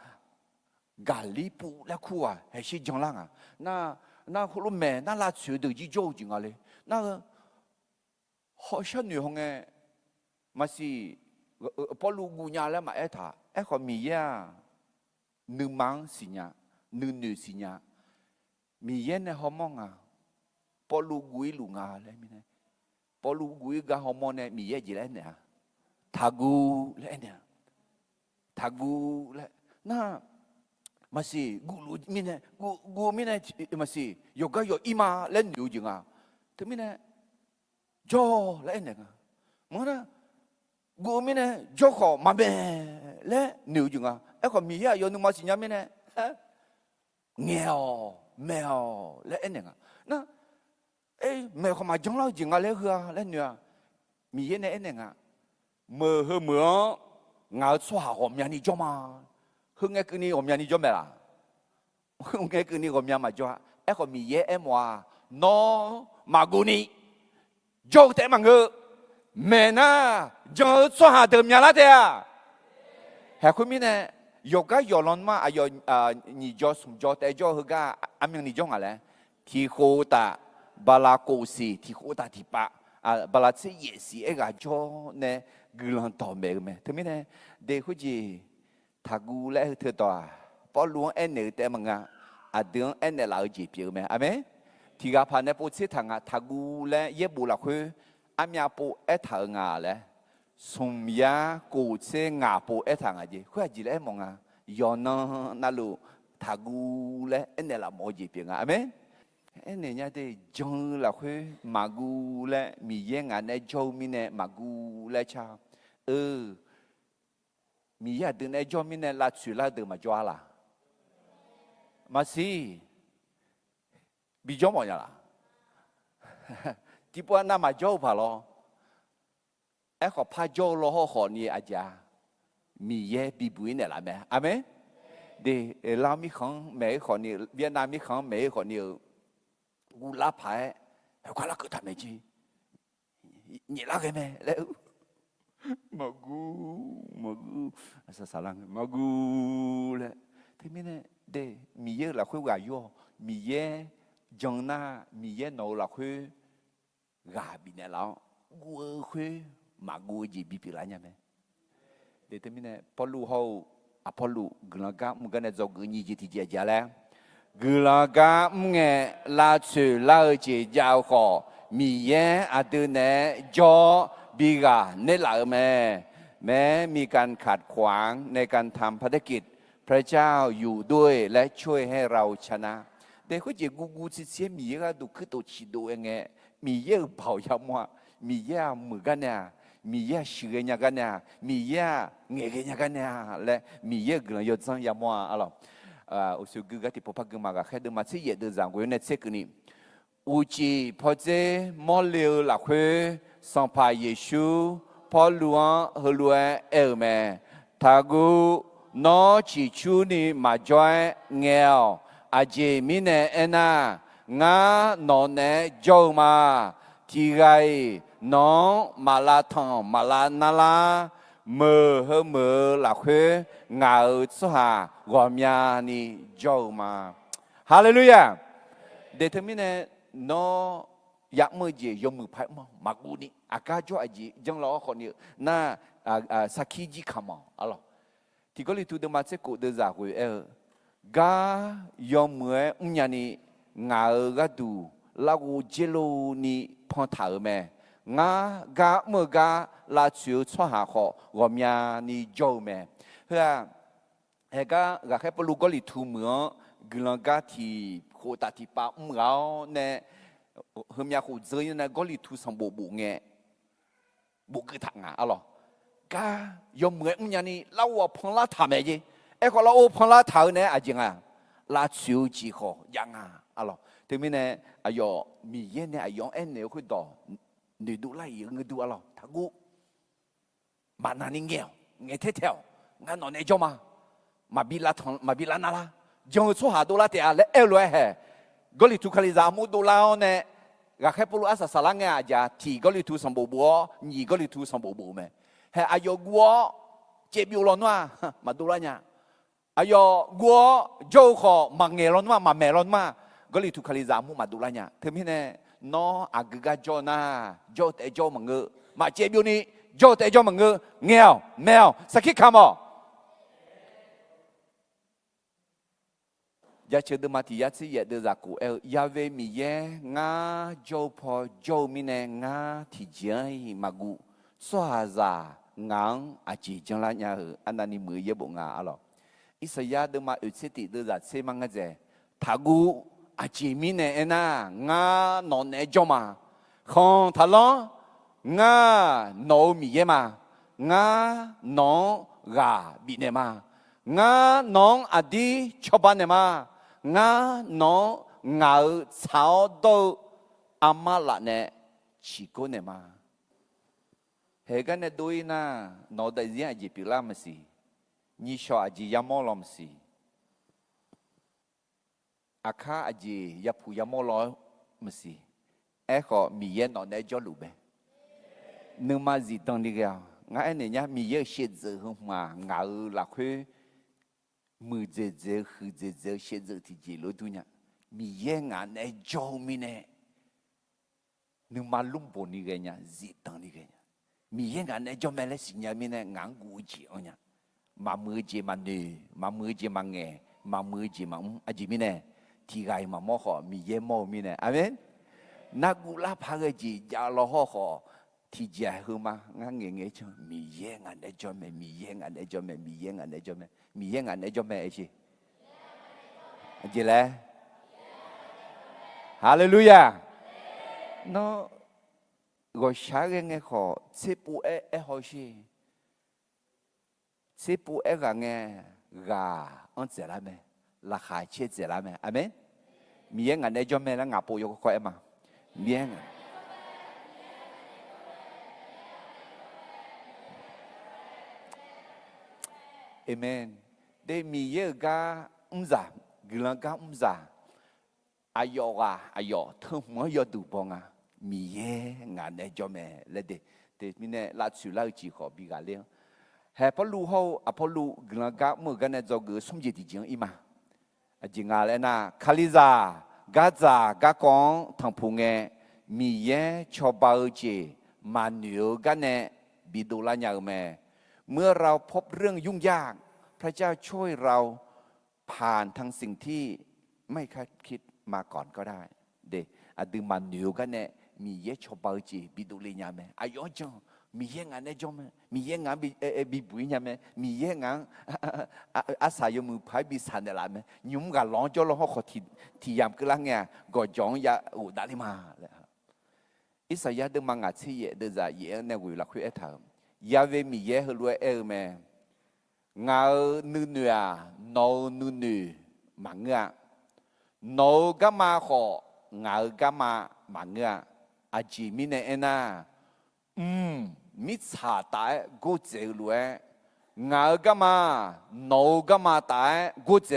갈리푸 라쿠아 해시 정랑아 나 홀로메 나 라츠도 지조징아래 나 허션유홍에 마시 볼루구냐래 마에타 에코 미야 느망 시냐 느느 시냐 미예네 허몽아 Polu gui lunga le mine. Polu gui ga homone mi ye jile ne. Tagu le ne. Tagu le. Na masih gulu mine gu mine masih yoga yo ima le niu jinga. Tu mine jo le ne. Mana gu mine jo ko mabe le niu jinga. E ko mi ya yo nu masih nya mine. Nghèo mèo le ne. Na mẹ không mà giống lo gì ngay lấy hưa lấy nữa mi yên này nè mơ hơ mưa ngáo xóa hòm nhà ni cho mà hưng nghe cái ni hòm nhà ni cho mẹ là hưng nghe cái ni hòm nhà mà cho em còn mi yên em hòa nó mà gu ni cho thế mà ngơ mẹ na cho xóa đờm nhà lá thế à hè khuyên mi nè yoga yolon mà ayo ni cho sum cho thế cho hơ ga am yang ni cho ngale thì khô ta bà la cổ sĩ thì khổ ta thì bạ bà la sẽ dễ sĩ ấy gà cho nè gửi lần tỏ mẹ mẹ thế mới nè để có gì thà gu lẽ thưa tòa bỏ luôn em nữ tế mà ngà đường em nữ là gì biểu mẹ amen thì gặp phải nè bố sĩ thằng thà gu lẽ yết bù là khuê am nhà bố ấy thằng ngà lẽ sum ya cổ sĩ ngà bố ấy thằng gì khuê gì lẽ mong à yo na lu thà gu lẽ em nữ là mọi gì biểu amen anh này nhá thì trong là khuê magu lẽ mi yên anh ấy châu mi nè magu lẽ cha mi yên từ này châu mi nè là chửi là từ mà cho là mà si bị cho mọi nhà là chỉ bữa nào mà cho phải lo em có phải cho lo họ họ ni à cha mi yên bị bụi này là mẹ amen để làm mi không mẹ họ ni Việt Nam mi không mẹ họ ni gu lá phải qua lá cứ thằng này chi nhị lá cái mẹ lẽ mà gu sao sao lăng mà gu lẽ thế mới nè để mi ye là khuê gà vô mi ye jong na mi ye nấu là khuê gà bị nè lão gu khuê mà gu gì bị lại nha mẹ để thế mới nè Paulu hậu Paulu gần cả một cái này do người nhị thì gì vậy lẽ gula ga nghe la chữ la chỉ giáo họ mi ye à từ nè cho bị gà nên làแม้มีการขัดขวางในการทำภารกิจพระเจ้าอยู่ด้วยและช่วยให้เราชนะแต่เขาจะกูเสียมีก็ดูคือตัวชิดูเองมีเยอะเผายามัวมีเยอะมือกันเนี่ยมีเยอะเชื่อเนี่ยกันเนี่ยมีเยอะเงี้ยเนี่ยกันเนี่ยและมีเยอะเกลือยศยามัวอะไรอุสุกุกติปปักมาก็แค่เดิมมาที่เยอะเดินจังกูเนี่ยเช็คนี่อุจิพอเจมอลเลวหลักเฮสัมภาเยซูพอลวงฮลัวแม่ทากูน้อจิชูนี่มาจอยเงี้ยวอาเจมิเนเอน่างานอนเนจอมาที่ไงน้องมาลาทองมาลานาลามือเฮมือหลักเฮงาสุหากอมยานี่จอมาฮาเลลูยาเดทมิเนน้ออยากมือเจยมือไพ่มากูนี่อากาศจ่อจีจังล้อคนนี้น่า sakiji kama alo thì có lý tu đâm sẽ cụ đưa ra rồi ga yom mười nhà ni ngà ga tu là u jelo ni phong thảo mẹ ngà ga mưa ga là chiếu cho hạ họ gồm nhà ni dâu mẹ hệ ga khép lu có lý tu mưa gương ga thì khổ ta thì ba gạo nè hôm nhà khổ dưới nè có lý tu sang bộ nghe bộ cứ thằng alo ga yom mười nhà ni lao phong la thảm mẹ gì có lao phong la thảo nè à chừng là chiếu chỉ họ yang alo thế mình nè ayo mi yên nè ayo em nếu khuyết đỏ người đủ lại người đủ alo thằng gu mà nà ninh nghe thế theo ngã nó này cho mà bị la nala trong số hà đô la tiền lẽ eo lẽ hè có lý thu khai ra mu đô la nè gà khai bulu asa salang nghe à thì có lý thu sang bộ bùa nhì có lý thu sang bộ bùa mẹ hè ayo guo chế biểu lon mà đô la nha ayo guo dâu họ mà nghe lon mà mẹ lon có lý thu khai ra mu mà đô la nha thế mình nè nó agaga cho na cho để cho mà ngự mà chế biểu ni cho để cho mà ngự nghèo mèo sakit kamu ya chưa được mà thì ya chỉ ya được ra cụ ya về mi ye nga jo po jo mi nè nga thì chơi mà gu xóa ra ngang à chỉ trong lá nhà anh anh đi mười ye bộ ngà alo Isaiah được mà ở sẽ ti được ra sẽ mang cái gì thà gu à chỉ mi nè na nga non nè jo mà không thà lo nga no mi ye mà nga no gà bị nè mà nga non à đi cho bạn nè mà ngã nó ngạo cháo đâu ama là nè chỉ có nè mà hệ cái này đôi na nó đại diện gì bị làm gì như sao gì yamo làm gì akha gì yapu yamo làm gì họ mi yên nó này cho lũ bé nhưng mà gì tông đi kêu ngã này nhá mi yên sẽ dễ hơn mà ngạo là khuê mười giờ khứ giờ sẽ giờ thì gì lối tu nhá mi ye ngàn này cho mi nè nhưng mà lung bồn đi cái nhá gì tang đi cái nhá mi ye ngàn này cho mẹ lấy sinh nhá mi nè ngàn cú chỉ ở nhá mà mười chỉ mà nề mà mười chỉ mà nghe mà mười chỉ mà à gì mi nè thì cái mà mò họ mi ye mò mi nè amen na cú la phá cái gì giờ lo họ thì giờ hơn mà ngang nghe cho mi ye ngàn này cho mẹ mi ye ngàn này cho mẹ mi ye ngàn này cho mẹ mi ye ngàn này cho mẹ gì gì lẽ Hallelujah nó gọi sáng nghe họ xếp bu hỏi gì xếp bu gà nghe gà ăn gì làm mẹ là khai chết gì làm mẹ amen mi ye ngàn này cho mẹ là ngáp bồ yêu coi mà mi ye amen để mi ye ga umza gila ga umza ayo thơm mới yo đủ bông mi ye ngàn này cho mẹ lấy để mi nè là chủ lao chỉ họ bị gà liền hè palu hậu palu gila ga mua cái này do người sống gì thì chẳng im mà chỉ ngà lên na khaliza gaza ga con thằng phụ nghe mi ye cho bao chị mà nhiều cái này bị đổ la nhà mẹเมื่อเราพบเรื่องยุ่งยากพระเจ้าช่วยเราผ่านทั้งสิ่งที่ไม่คาดคิดมาก่อนก็ได้เด็กอดีมันเหนียวกันเนี่ยมีเยอะชอบเบาจีบิดูเลยยังไงอายอจังมีเยอะงานเนี่ยจังไหมมีเยอะงานบิบุยยังไงมีเยอะงานอาศัยอยู่มือพายบิสันเดล่ะไหมยุ่งกับร้องจ้าร้องเขาที่ยามกลางเนี่ยก็จ้องยาอุดาลิมาเลยอิสยาห์เดิมมังอาชีพเดินจากเยอะเนี่ยวิลาคุยเอถามยาเวมีเยอะรวยแม่งานูเนียโนนูนีมังเงาโนกามาของากามามังเงาอาจีมิเนเอน่ามิชาตายกูเจรวยงากามาโนกามาตายกูเจ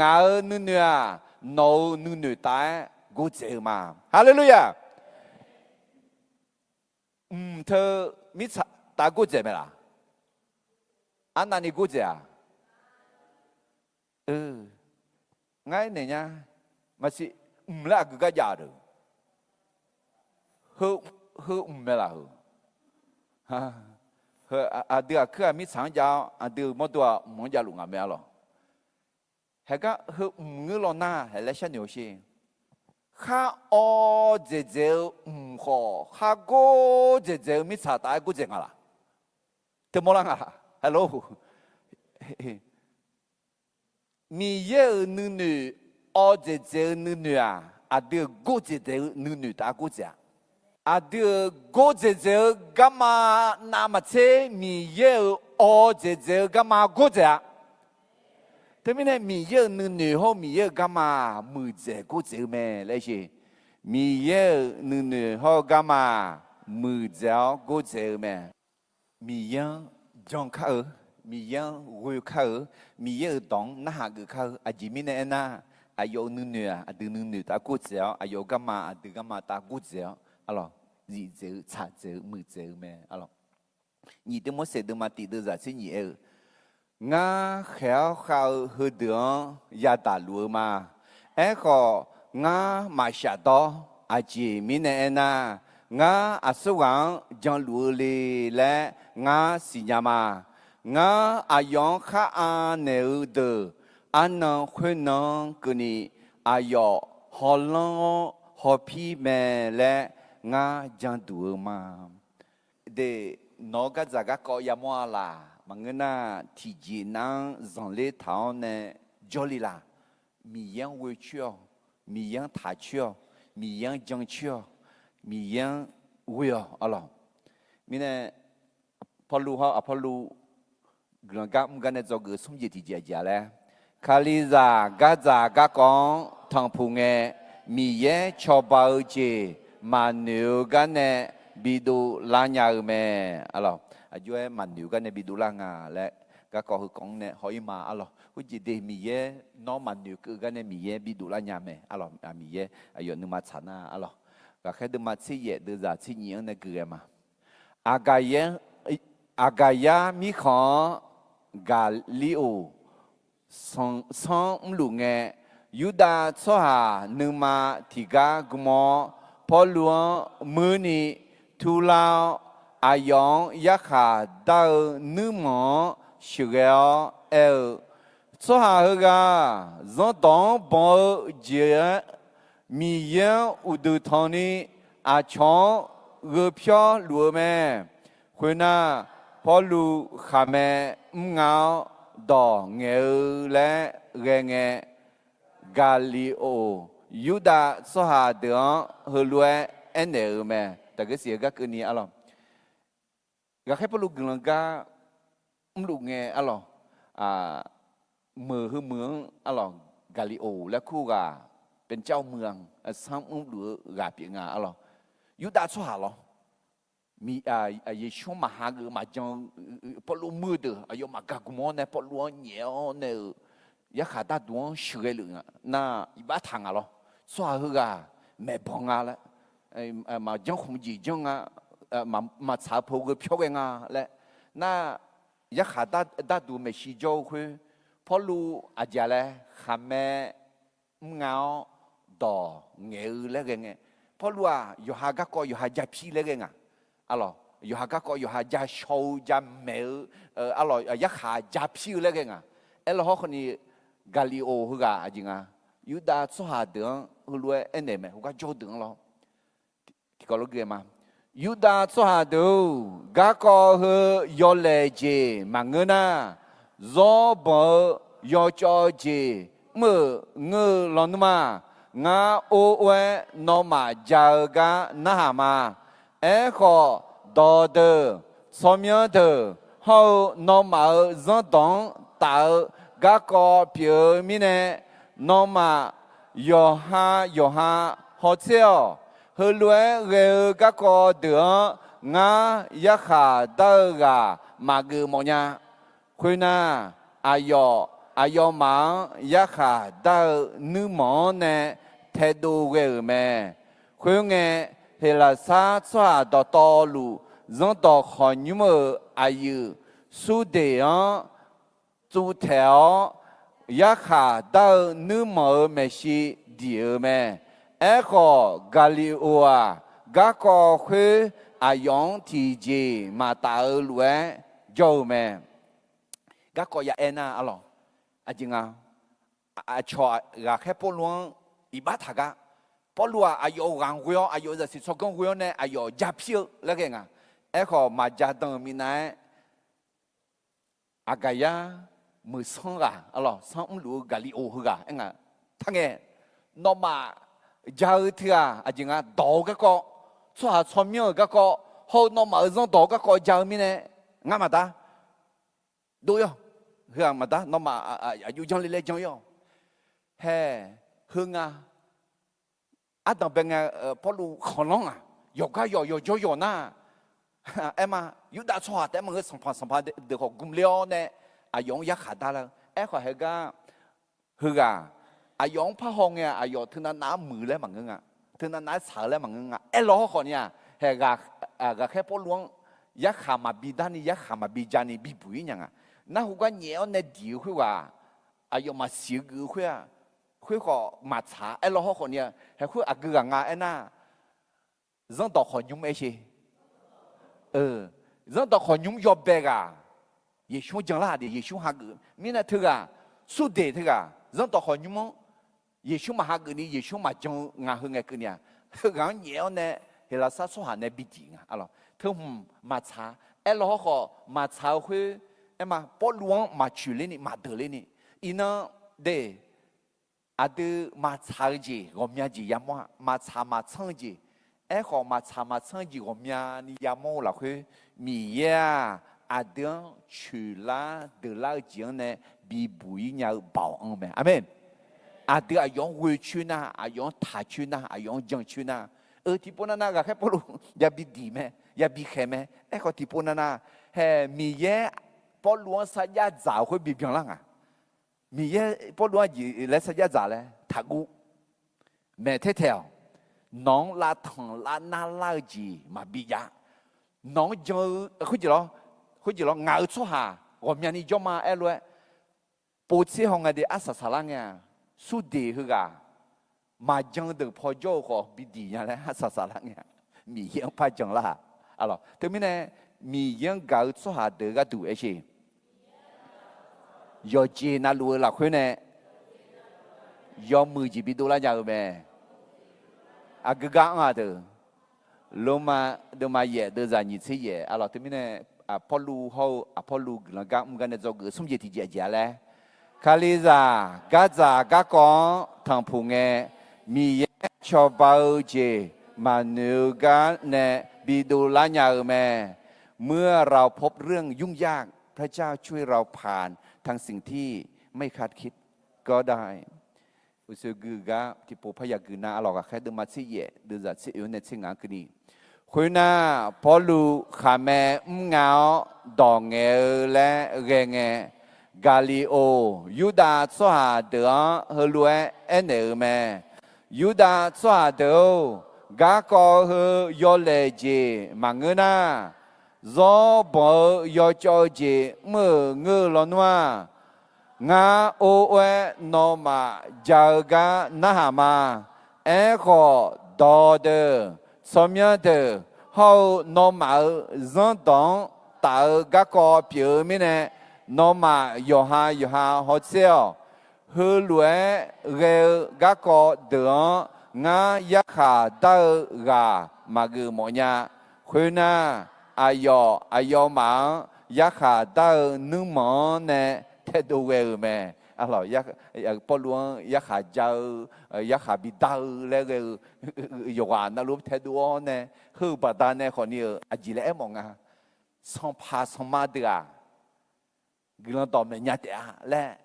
งานูเนียโนนูนีตายกูเจมาฮาเลลูยาเธอมิชาตายกูเจไหมล่ะอันนั้นนี่กูเจง่ายเนี่ยมาสิละกูก็ยาดูเฮ้ยไม่ละฮะ和对啊，去咪参加对么多么家路啊咩咯，还个和五个那还来些牛些，哈哦姐姐好，哈哥姐姐咪查大个正啊啦，得么啦啊 ，hello， 咪也女哦姐姐女啊，对哥姐姐女大个正。Ada go jeje gama nama che mi ye o jeje gama go ja. Tapi ne mi ye nu ho mi ye gama mu je go je me le shi. Mi ye nu ho gama mu je go je me. Mi ye jong ka mi ye wu ka mi ye dong na ha ge ka a ji mi ne na ayo nu adu nu ta go je ayo gama adu gama ta go je. Alors, gì chữ, cha chữ, mười chữ mẹ, alors, nhị tiếng mới sẽ được mà tỷ được ra chứ nhị ở, ngã khéo khao hư đường, ya ta lúa mà, khó ngã mà xa đó, chỉ mình na, ngã số vàng trong lúa lệ ngã xì nhà mà, ngã yong khá nếu được, nong khuyên nong cái này yo họ lo họ phi mẹ lệ nga jang du ma de no ga za ga ko ya mo la ma ngena ti ji nang zang le tao ne joli la mi yang we chuo mi yang ta chuo mi yang jang chuo mi yang we alo mi ne polu ha polu ga ga ne zo ge sum ji ti jia jia le kali za ga kong thang pu nge mi ye cho bao ji mà nếu cái này bị đủ la nhà mẹ, alo, ajuai mà nếu cái này bị đủ la nhà, lẽ cái câu hỏi con này hỏi mà, alo, cái gì để mi ye, nó mà nếu cái này mi ye bị đủ la nhà mẹ, alo, mi ye, ayo nếu mà chán à, alo, cái cái nếu mà chỉ ye, đưa ra chỉ nhiều này cái mà, agaya mi khó Galileo, song lu nghe, Yuda cho hà nếu mà thì ga gumoพอหลวงมือนี่ทุลาวอายองยักขาดาวนึหมอชิเกลสหายกาจงต้องบอเจียมีเยอุดทานีอาชองเรือพิอหลวงแม่คุณน่ะพอลูขาแม่เงาดอเงยและเงเงกาลิโอยูดาสหายเดียงฮัลโหลเอ็นเออแม่แต่ก็เสียก็คือนี่อะไรก็แค่พอลูกกำลังก็ลูกเงี้ยอะไรมือคือเมืองอะไรกาลิโอและคู่กาเป็นเจ้าเมืองสร้างอุ้มหรือกาเปียงอะไรยูดาสหายหรอมียิ่งช่วงมหาเกิดมาจังพอลูกมือเด้ออายุมากกุมอเนี่ยพอลูกเหนียวเนี่ยยักษ์ขาดดวงเชื่อเลยน่ะอีบ้าทางอะไรสวาฮึกาแม่บองอะไรมาจังคงจีจังมาชาพูกเพียวเองและน่ายักษ์ขาดดูไม่ชี้โจ้คือพอรู้อาจจะเลยข้าแม่เงาดอเงยเลยไงพอรู้ว่าอยู่หากก็อยู่หาจะพี่เลยไงอะไรอยู่หากก็อยู่หาจะโชว์จะเมลอะไรยักษ์ขาจะพี่เลยไงแล้วเขาคนนี้กาลิโอฮึกาจริงยูดาสหายเดืองฮัลโหลเอ็นเดมฮึกาโจเดืองแล้วที่ก็รู้เกี่ยมายูดาสหายเดืองกาก็คือยอเลเจมังเงินจอบยอจอเจเมื่อเงือหลอนมางาโอเวนอมาจากานาหามาขอดอเดอสมีเดอเฮานอมาจันตองตากาก็เพียวมิเนนอมายอฮฮอเชียวเฮลวยเกาก็เดืองายาขาดากามาเกมอนยาคุยน่าอายอมังยาขาดานึมอนเนเทดูเกแม่คุยเงเฮลาซาสวาดอตอลูจงดอขอนิมอายุสุเดียงจูเทลยาขาดานึมอเมชิเดียแม่ขอกาลิโอ กาก็คือ ai yong thì gì mà tạo lúa dầu mẹ các coi ya ena alo chính à cho gà khép po luang ibat haga po lua ayo gang huyo ayo giờ si sokong huyo ne ayo japio lagi nga kho mà gia tăng mi nai agaya mười sang gà alo sang lúa galio huga nga thằng nó mà giao thưa chính à đồ cái co cho cho miêu cái co hậu nó mà ở đồ cái co giao mi ne ngắm mà ta đối không hương mà ta nó mà ở trong lì lì trong yo he hương tầng bên phố lu khổng lồ yo na em yêu đã cho em người sản phẩm được học gồm liao nè yong yak hạt la khỏi hệ cái hương yong phá hong yong thứ nó mưa lên mà ngưng thứ nó xả lên mà ngưng lo khỏi nha hệ cái cái phố luang yak hà mà bị đan yak hà mà bị jani bị bụi nhá那好个nhiều呢điều佢話，又嘛少個佢個嘛茶，攞好個呢，係佢個牙那，人到可用咩些？人到可用要白啊，也想將來的也想下個，明那佢個蘇德佢個，人到可用麼？也想嘛下個呢，也想嘛將牙去個呢，佢講nhiều呢，係啦，啥說下呢必定啊，咯，佢嘛茶，攞好個嘛茶佢。em mà bỏ luang mà chửi lên mà đỡ lên ina để ada mà chả gì gom nhà gì yam mà chả mà chăng gì họ mà chả mà chăng gì gom nhà ni yam là cái mi ya ada chửi la đỡ la chuyện này bị bụi nhà bảo ông mẹ amen ada ayong vui chuyện na ayong thà chuyện na ayong giang chuyện na thì bọn nó cái bỏ luang ya bị đi mẹ ya bị khem mẹ họ thì bọn nó he mi ya bỏ luang sa ya giàu hơi bị biến lăng mi ye bỏ luang gì lấy sa ya giàu嘞thà gu mẹ thế theo nong la thằng la na la gì mà bị ya nong cho khối gì đó ngạo số hà gồm nhà ni cho mà rồi bố trí hong đi asa salang ya su đi hư gà mà chẳng được phô cho họ bị đi ya嘞asa salang ya mi ye phải chẳng là alo thế mình này mi ye ngạo số hà được cái đủ ấy chứ yo chi na lu là khuyên nè yo 10 chỉ bị đô la nhau mẹ cái găng à từ lúc mà ye đưa ra như thế ye alors thì mình nè Apollo hậu Apollo là găng cái này do cái sum gì thì dễ lẽ Kaliza gaza các con thằng phụ nghe mi ye cho bao gì mà nếu cái nè bị đô la nhau mẹเมื่อเราพบเรื่องยุ่งยากพระเจ้าช่วยเราผ่านทางสิ่งที่ไม่คาดคิดก็ได้อุศกือกะที่ปูพยากือนาอลอกะแค่เดิมาสิเยเดือดสิเอวในสิ่งอันนี้คุยนาพอลูขาแม่เงาดองเงและเงกาลิโอยูดาสวาเดอเฮลัวเอเนแม่ยูดาสวาเดอกาโกเฮยอเลเจมังเงนาdo bỏ yo cho chị mơ ngơ lo noa ngã ô uế nó mà giờ ga na mà khó đo đờ xóm nhớ đờ hậu nó mà dân đón tạo các có biểu mi nè nó mà yo ha họ xeo hư lúa ghê các có đỡ ngã yak hà đỡ gà mà gừ mọi nhà khuyên na ayo mà yak hà đỡ nước mỏ nè thế đồ về mẹ alors bỏ luôn yak hà giàu yak hà bị đau lẽ cái yoga na lúc thế đồ nè hư bà ta nè còn nhiều gì lẽ mong xong mà được cái nó tóm mình nhát à lẽ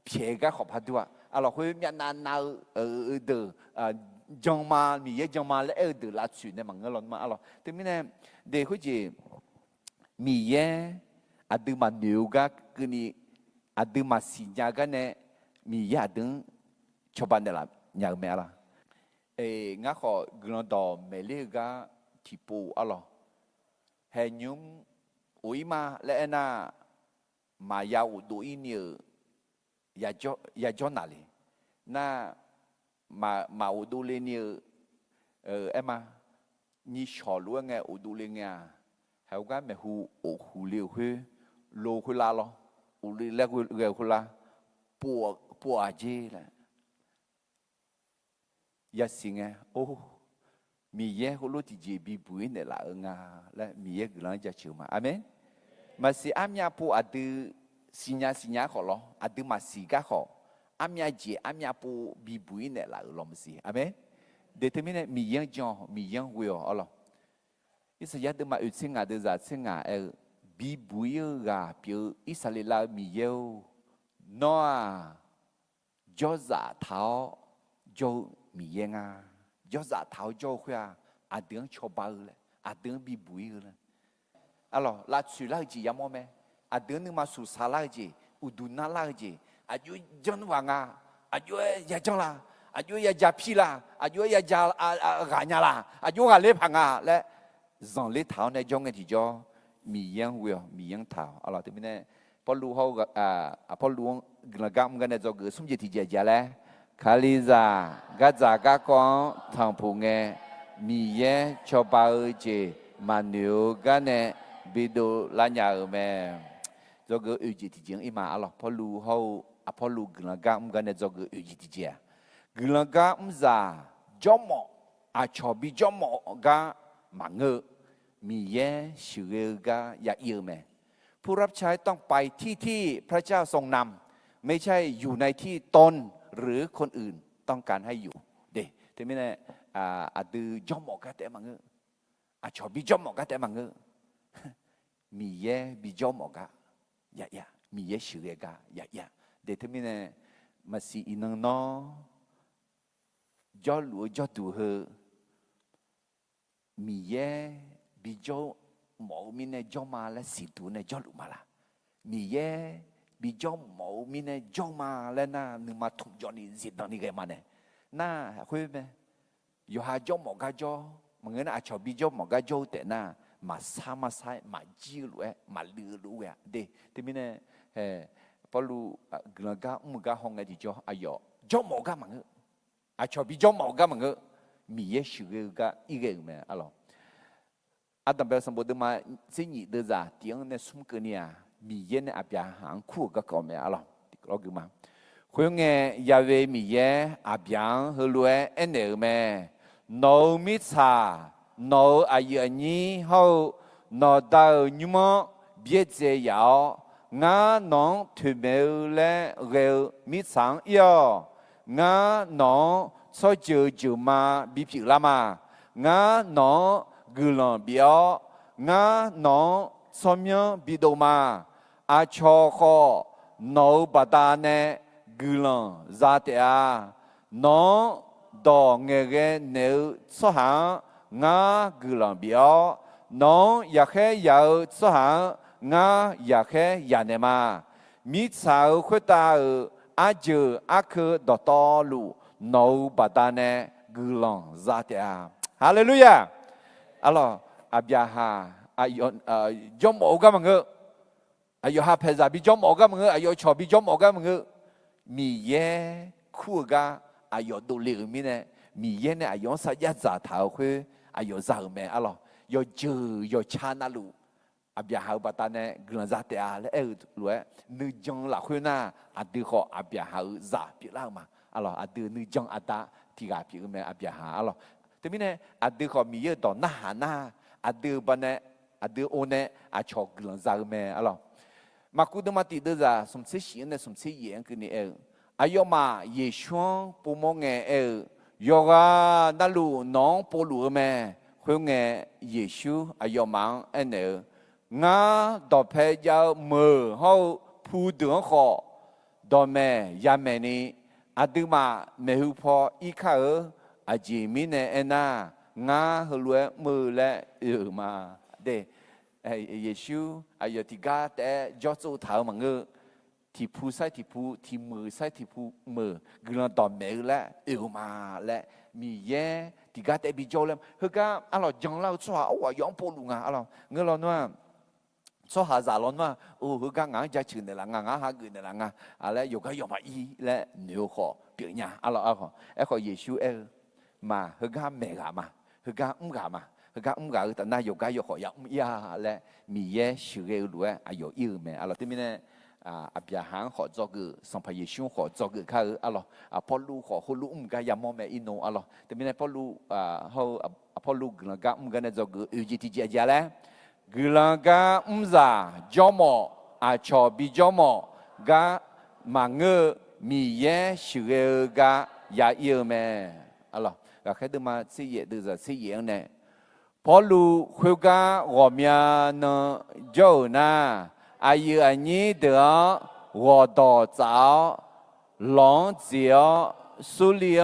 phía cái học hạt đua alors hơi miễn nan nào từ trong mà mi trong mà lẽ từ là chuyện này mà người lớn mà alors thế mình này để cái gì mi từ mà nhiều cái này từ mà sinh ra cái này mi từ cho bạn để làm nhà mẹ là ngã họ cái nó tóm mình lấy cái tipo alors hay nhung ủi mà lẽ na mà giàu đủ nhiều ya cho nào na mà đủ lên nhiều em 你小路个我都领呀，还有个咩胡流去路去拉咯，胡流来去拉，波阿姐嘞，一时个哦，米耶好多地界比不呢啦啊，嘞米耶个人家求嘛，阿门。Masih amnya pu ada sinya kalau ada masih kah kau amnya je amnya pu bibui ne lah lo mesti amen determine mi yang jong mi yang will Allah isa ya de ma utsing ada za singa bibui ga piu isalila mi yeu noa joza thao jo mi yang a joza thao jo khya adeng choba le adeng bibui le alors là-dessus là il y a moi mais à donner ma sous salaire je ou donna là je à yo jon wanga à yo ya jon là à yo ya japi là à yo ya ja ganya là à yo ga le phanga le zong le thao ne jong thì cho mi yang will mi yang thao alors thì mình Paul lu hau Paul lu là gam cái này do cái sum gì thì giờ le khaliza gaza ga con thằng phụ nghe mi ye cho bao je mà nếu cái này video là nhà ở mẹ do cái ủy chỉ tiếng im mà alors Paul lu hau Paul lu gam cái này do cái ủy chỉ tiếng gam za jomo cho bi jomo ga mà ngơ mi ye sửa ga ya yêu mẹ ผู้รับใช้ต้องไปที่พระเจ้าทรงนำไม่ใช่อยู่ในที่ตนหรือคนอื่นต้องการให้อยู่เด้ทีนี้เนี่ยดื้อย่อมอกกันแต่มังเงชอบบิย่อมอกกันแต่มังเงมีเย่บิย่อมอกกันอย่ามีเย่เชื่อกันอย่าเด้ทีนี้เนี่ยมาสีอินังนอย่อหลัวย่อดูเหมีเย่บิย่อmẫu mình này cho mà là sĩ tu này cho lũ mà là mi ye bị cho mẫu mình này cho mà là na nhưng mà thùng cho ni giết đó ni cái mà này na khuya mẹ yo ha cho mẫu cái cho mà người na cho bị cho mẫu cái cho thế na mà sai mà chi lũ mà lừa lũ đi thì mình này bao lũ người ta một cái hong cái gì cho ayo cho mẫu cái mà người cho bị cho mẫu cái mà người mi ye sửa cái ý cái mẹ alo Adam bel sambut dema sini deza tiang ne sum kenia mi ye ne abia hang khu ga ko me alo lo gu ma khwe nge Yahweh mi ye abia he lue ene me no mi cha no ayi ni ho no da nyumo bie je yao nga nong tu me le re mi sang yo nga no so ju ma bi pi la ma nga no gulon bio nga no somyo bidoma a cho kho no badane gulon zatea no do ngege ne so ha nga gulon bio no ya khe ya so ha nga ya khe ya ne ma mi sao khota a ju a khu do to lu no badane gulon zatea hallelujah alors abia ayon jom oga mangeu ayo ha peza bi jom oga mangeu ayo cho bi jom oga mangeu mi ye kuga ayo do le mi ne mi ye ne ayo sa ya za thao khu ayo za me alors yo ju yo chana lu abia ha ba ta ne glan za te a le lu nu jong la khu na adu kho abia ha za pi la ma alors adu nu jong ata ti ga pi me abia ha alors thế mình này adu có mi đó na adu bên này adu one cho gần ra mẹ alo mà cú đó mà ti đó ra sum se xiên này sum se yên cái này ayo mà Yeshua bố mẹ nghe yoga na lu nong bố lu mẹ khuyên nghe Yeshua ayo mang anh ngã đó phải giao mờ hậu phu đường họ đó mẹ ya mẹ ni adu mà mẹ hu po ý khá aji mine ena nga hulue mu le ma de Yesu ayo tiga te josu thao ma nge ti pu sai ti pu ti mu sai ti pu mu glan do me le ma le mi ye tiga te bi jo lem hga alo jong lao chwa wa yong po lu nga alo nge lo no so ha za lo no hga nga ja chune la nga ha gu ne la nga ale yo ga yo ma i le niu ho pi nya alo Yesu mà hơ ga mẹ gà mà hơ ga ga mà กะกะแต่น่าอยู่กะอยู่ขอยยาและมีเยชื่อเอรู้อายุยืมแม่อะไรที่มีเนี่ยอาบยาหางขอจอกสัมภาระชิวขอจอกข้าอะไรพอลูขอคนลูกกะยามอแม่อินโนอะไรที่มีเนี่ยพอลูเขาพอลูกกะกะเนี่ยจอกอุจิติเจียแล้วกะกะซาจอมอาชอบิจอมกะมังเงมีเยชื่อเอกะยายืมแม่อะไรก็แค่ดูมาสิเยดูจะสิเยเนี่ยพอลูคุยกัน我们呢就那阿姨阿姨的我到早浪潮苏联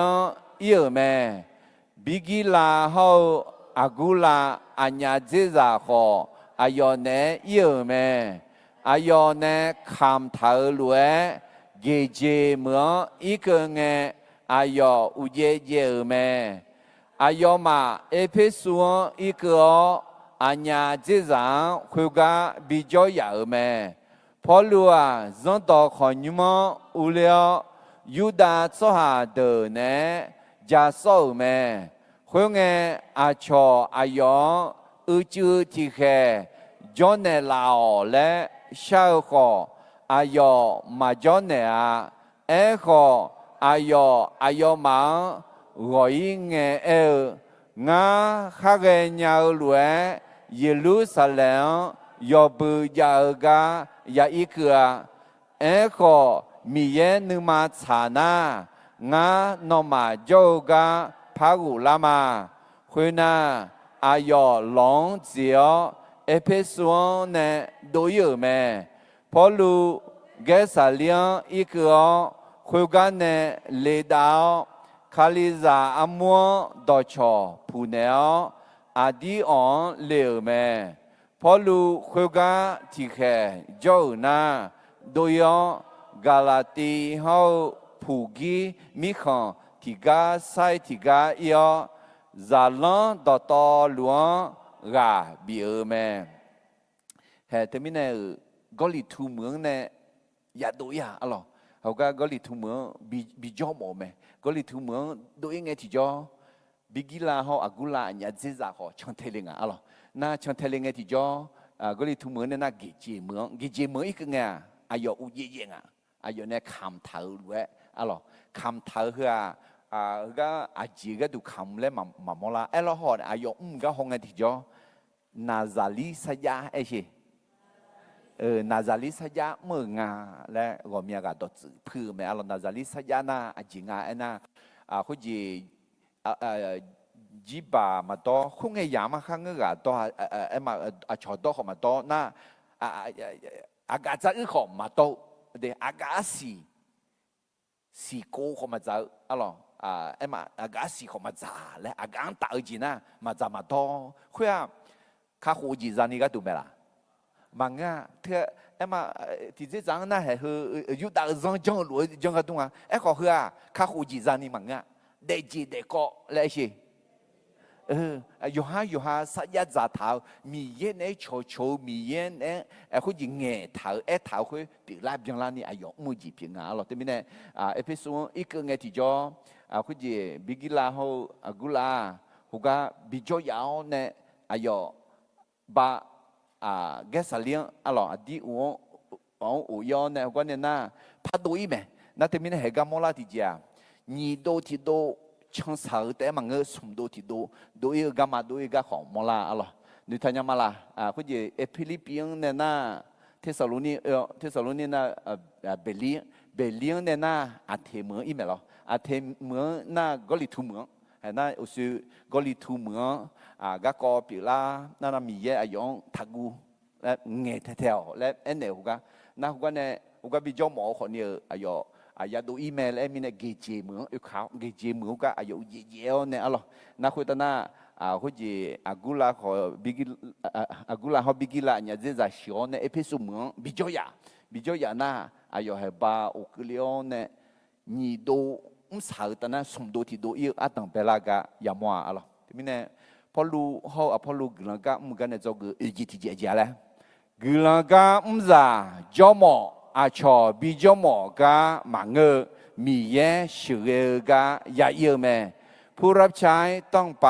有没？比起来后阿古拉阿伢子然后阿要呢有没？阿要呢看头路给节目一个人阿要有爷有没？阿要嘛，一批说一个阿伢子上回家比较有咩？跑路啊，让到看你们无聊，有的做下的呢，加少咩？回来阿乔阿阳欧洲地区，叫你老嘞小伙阿要嘛叫你啊，爱好阿要忙。我应该我哈个鸟路耶路撒冷要不要个要一个个米耶那么长呐，我那么就个帕古拉嘛，会呢啊要浪潮，一批说呢都有没？跑路给撒冷一个会个呢来到。卡里扎阿莫到桥普内奥阿迪昂流咩？跑路回家提开就那都要加拉蒂后普吉米康提加塞提加要扎朗到路啊比尔咩？嘿，แต่ไม่แน่ก็ลิทูเมืองเนี่ยอย่าดูอย่าอะไรเขาก็ลิทูเมืองบีจอมไหมก็ลิทูเมืองดูยังไงที่จอบิกิลาเขาอากุลาเนี่ยเจซ่าเขาช่างเทเลงอะไรน่าช่างเทเลงที่จอก็ลิทูเมืองเนี่ยน่าเกจิเมืองอีกไงอายุอุยเยงอายุเนี่ยคำเท่าด้วยอะไรคำเท่าคือก็อาจีก็ดูคำเลยมาโมลาแล้วเขาอายุก็ห้องไงที่จอนาซาลิสยาไอ้สินาซาลิสยาเมืองและก็มีการตัดพื้นแม้เรานาซาลิสยาน่ะจริงน่ะเขาจีบมาต่อคงไงยามาข้างเงาต่อมาชอต่อเขามาต่อน่ะอากาศจะอึเขามาต่อเดี๋ยวอากาศสีโก้เขามาจะอะไรมาอากาศสีเขามาจะและอากาศต่างจีน่ะมาจะมาต่อคุยข้าหูจีจานี่ก็ดูไหมล่ะมังเธอมาที่จะจังน่ะเหรออยู่ดาวจังจังหลวงจังกันตรงเขาเหรอข้าหูจีจานี่มังเด็กจีเด็กก็เลยสิอยู่หาสัญญาจัดเท้ามีเย็นโชมีเย็นเขาจะเงยเท้าเท้าเขาปีลาบยังลานี่อายุมือจีเพียงหรอกแต่ไม่แน่เอพิโซดอีกเงยที่จ่อเขาจะบิกิลาเขากุลาเขาก็บิจ่อยาวเนี่ยอายุบ้าแกสเลียงอะไรดีอุยอนเนี่ยก็เนี่ยน่าพัดดูอีไหมนั่นแต่ไม่ได้เหตุการณ์มอลาที่เจ้านี่ที่โดช่างสาวแต่มันก็สมดูอีกมาดูอีกของมอลาอะไรนึกทันยังมาละคุณจะฟิลิปปินส์เนี่ยน่าเทสโลนีน่าเบลียงเนี่ยน่าอาเทเมืองอีไหมล่ะอาเทเมืองน่ากอลิทูเมืองน่าอุสุกอลิทูเมืองก็กอปิลานั่นมีเยอะยองทักูและเงยเท่าและเนี่ยหัวก็น่าหัวเนี่ยหัวก็บิจอมอคนเนี่ยอยากดูอีเมลมีเนี่ยเกจิเมืองเขาเกจิเมืองก็อายุเยอะเนี่ยอะไรน่าคุยตอนน่ะเขาจะอากุลาเขาบิกิลาเนี่ยจะชวนเนี่ยเอพิสุเมืองบิจอยน่ะอายุให้บ้าอุกเลียนเนี่ยนี่ดูสาวตอนนั้นสมดูที่ดูอีอัตตังเปล่ากะยามัวอะไรที่มีเนี่ยพอรู้กลังกะมึงกันเนี่ยจะกูจิตที่เจ้าเลยกลังกะมึงจะจอมอาชอบิจอมกะมังมีเยชื่อกะยาเยอะไหมผู้ ผู้รับใช้ต้องไป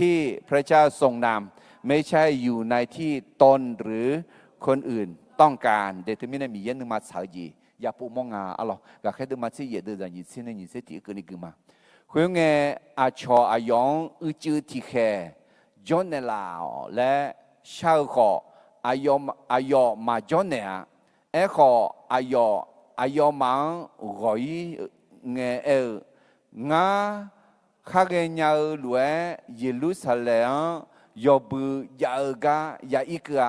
ที่พระเจ้าทรงนำไม่ใช่อยู่ในที่ตนหรือคนอื่นต้องการเดทมินมีเย็นนึงมาสาวจีอย่าปูมองงาอ๋อก็แค่ดูมาที่เยอะเดินยิ่งสิ่งนี้สิ่งที่เกิดขึ้นมาคุยงอาชออายองอุจือที่แค่จนเนลาวและชาวขออายอมาจนเนี่ยขออายอมังรอยเงงาข้าเงียลวยเยรูซาเล็มยอบุยาเอกายาอีกะ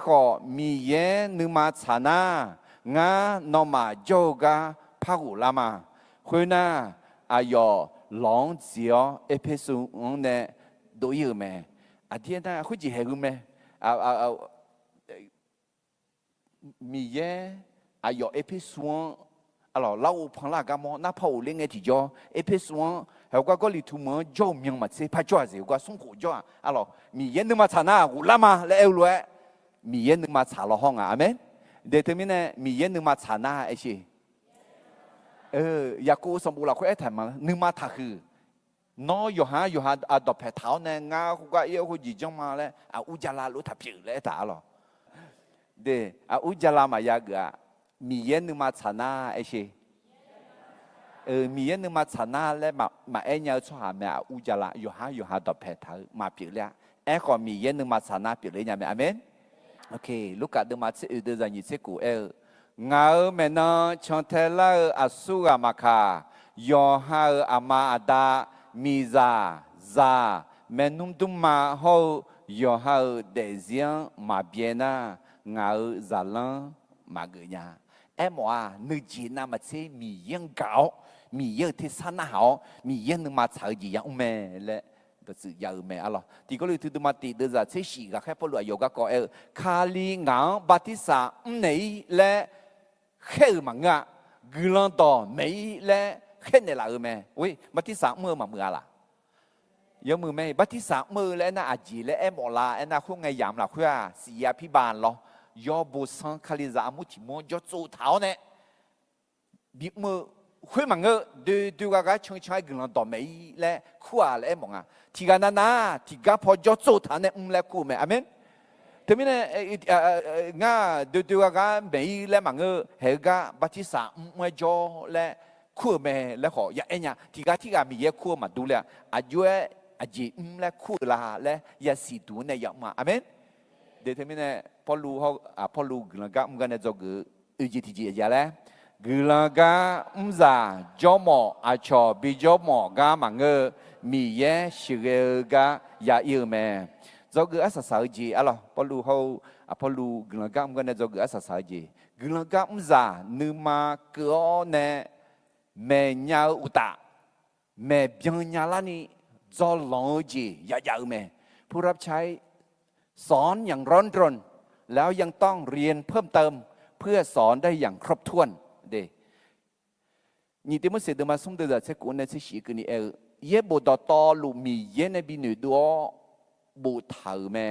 ขอมีเย็นนึมาชนางานอมาโจกาพักุลามาคุยน่าอายอหลงเสียเอพิสุงเนี่ยดูอยู่ไหมอาทิตย์น่ะคุยจีเห็นไหมมีเย็นอายอเอพิสุงalors là où prend la gamme n'a pas au ligne et jo et puis souvent heu quoi li tout monde jo mieux ma c'est pas jo c'est quoi son ko jo alors mi yen ma chana ou lama le eu le mi yen ma cha lo hong amen déterminer mi yen ma chana et chi ya ko som bu la ko et ma nu ma tha khu no yo ha adop phe thao ne nga ko ga yo ko ji jong ma le a u ja la lu tha phi le ta lo de a u ja la ma ya gaมีเย็นนึมาชนะไอ้ชีมีเย็นนึมาชนะแล้วมาเอ็นยาชอบแม่อุจจาระอยู่หาต่อแพทย์มาเปลี่ยนแล้วก็มีเย็นนึมาชนะเปลี่ยนเลยยังไงอเมนโอเคลูกกาดูมาเดือดยี่สิบกูเงาแม่น้องชนเทลาอสุรามาคายอฮาอามาอดามิซาแม่นุ่มดุมมาโฮยอฮาเดเซียนมาเบียนาเงาซาลังมาเกียว่านึกจีน่ามาเช่มีเยังเก่ามีเยอะที่สั้นหามีเยังนึกมาเฉยยังอุ้มและก็สื่อยาวอุ้มอะไรที่ก็เลยถือตัวมาติดเดือดเช่สี่ก็แค่พอรู้อายุก็ก็คาลีงานบัติสาไม่และแค่มังอ่ะกุลันต่อไม่และแค่เนี่ยละอุ้มเว้ยบัติสาเมื่อละยังมือไม่บัติสาเมื่อและน่าอาจีและมอลาน่าคู่ไงยามละคู่เสียพิบาลหรอยอบุษคาลิซามุติโมยอจูเท้าเนี่ยบิมือคุยมังดูก็ช่วยกันลองต่อไม่และคู่อะไรมองที่กันนะที่กันพอยอจูเท้าเนี่ยและคู่ไหมอเมนแต่ไม่เนี่ยง่าดูก็ไม่และมังเฮก็บัติสาไม่ยอและคู่ไหมและขออย่าเอ็นยาที่กันมีเยอะคู่มาดูเลยอายุอาจีและคู่ละและอย่าสีดูเนี่ยอย่ามาอเมนเดี๋ยวทีนี้พอรู้เขาพอรู้กลางก็มันจะกูจีทีอะไรแล้วกลางก็จะจอมอาชอบิจอมก็มังมีเยสิเกก็ยาเยอะแม่จะกูอาศัยสาวจีอะไรพอรู้เขาพอรู้กลางก็มันจะกูอาศัยสาวจีกลางก็จะนึกมาเกี่ยวเนี่ยแม่ยาอุตาแม่เบียงยาลานี่จะลองจียาแม่ผู้รับใช้สอนอย่างร้อนรนแล้วยังต้องเรียนเพิ่มเติมเพื่อสอนได้อย่างครบถ้วนเดนี่ที่มันเสด็จมาสมเด็จเจ้าคุณในสิ่งนี้เย็บบุตรต่อลูมีเย็นในบินุดัวบุตรแม่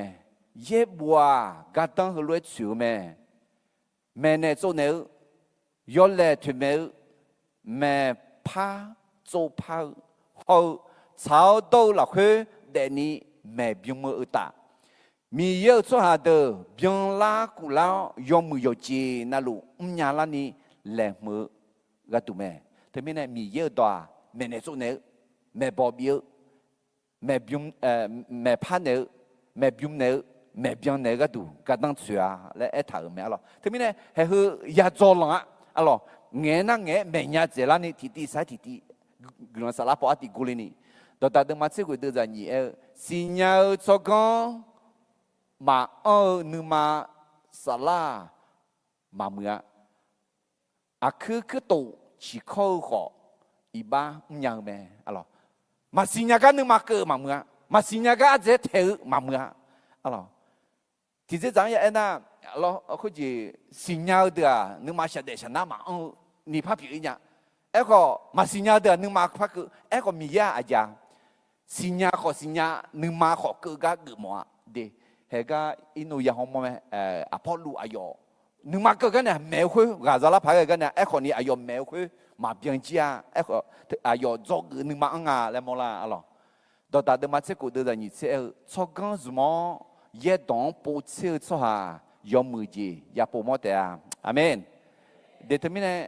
เย็บบัวกัดตั้งหัวเสือแม่ในโซเนยอลเลทุเมแม่พาโจพาเขาชาวโตหลักเดนี่แม่บิมมือตามีเยอะส่วนหาเดอเบียงลากุลายอมมือยจีนั่นลูญาลานี่แหลมมือกัตุแม่แต่ไม่เนี่ยมีเยอะตัวแม่ในส่วนเนี่ยแม่บอบเยอะแม่บิมแม่พันเนี่ยแม่บิมเนี่ยแม่เบียงเนี่ยกัตุกัตั้งเสือและถ่ายแม่alorsแต่ไม่เนี่ยให้คือยาจอลงalorsเงี้ยนั่งเงี้ยแม่ยาเจลานี่ที่สายที่กลุ่มสารพัดที่กุลินี่ตอนนั้นมาเชื่อกูเดินจากนี่สิญญาจอกมานึมาสลามาเมื่อคือตัวชิโก้ขออีบ้ายังแม่อะไรมาสิญญากันนึมาเกิดมาเมื่อมาสิญญากันอาจจะเทมาเมื่ออะไรที่จะจังอย่างนั้นเราคุยสิญญาเดียนึมาเฉดชนะมานี่พับอยู่เนี่ยก็มาสิญญาเดียนึมาพักก็มียาอาจารย์สิญญาขอสิญญานึมาขอเกิดก็เกิดหมดเดเฮก็อินุยาหอมแม่อพอลูอายุ นึกมาเกิดกันเนี่ยแมวคุยกาซาลาพายกันเนี่ยไอ้คนนี้อายุแมวคุยมาเบียงจีอาไอ้คนอายุจอกนึกมาอ่างแล้วมล่ะอะไรดอตาเดมาเชกูเดอร์นี่เชชอกันสมอเย่ดองปูเชชหายอมมือจีอย่าปูมอแต่อาเมนเดทมิเนี่ย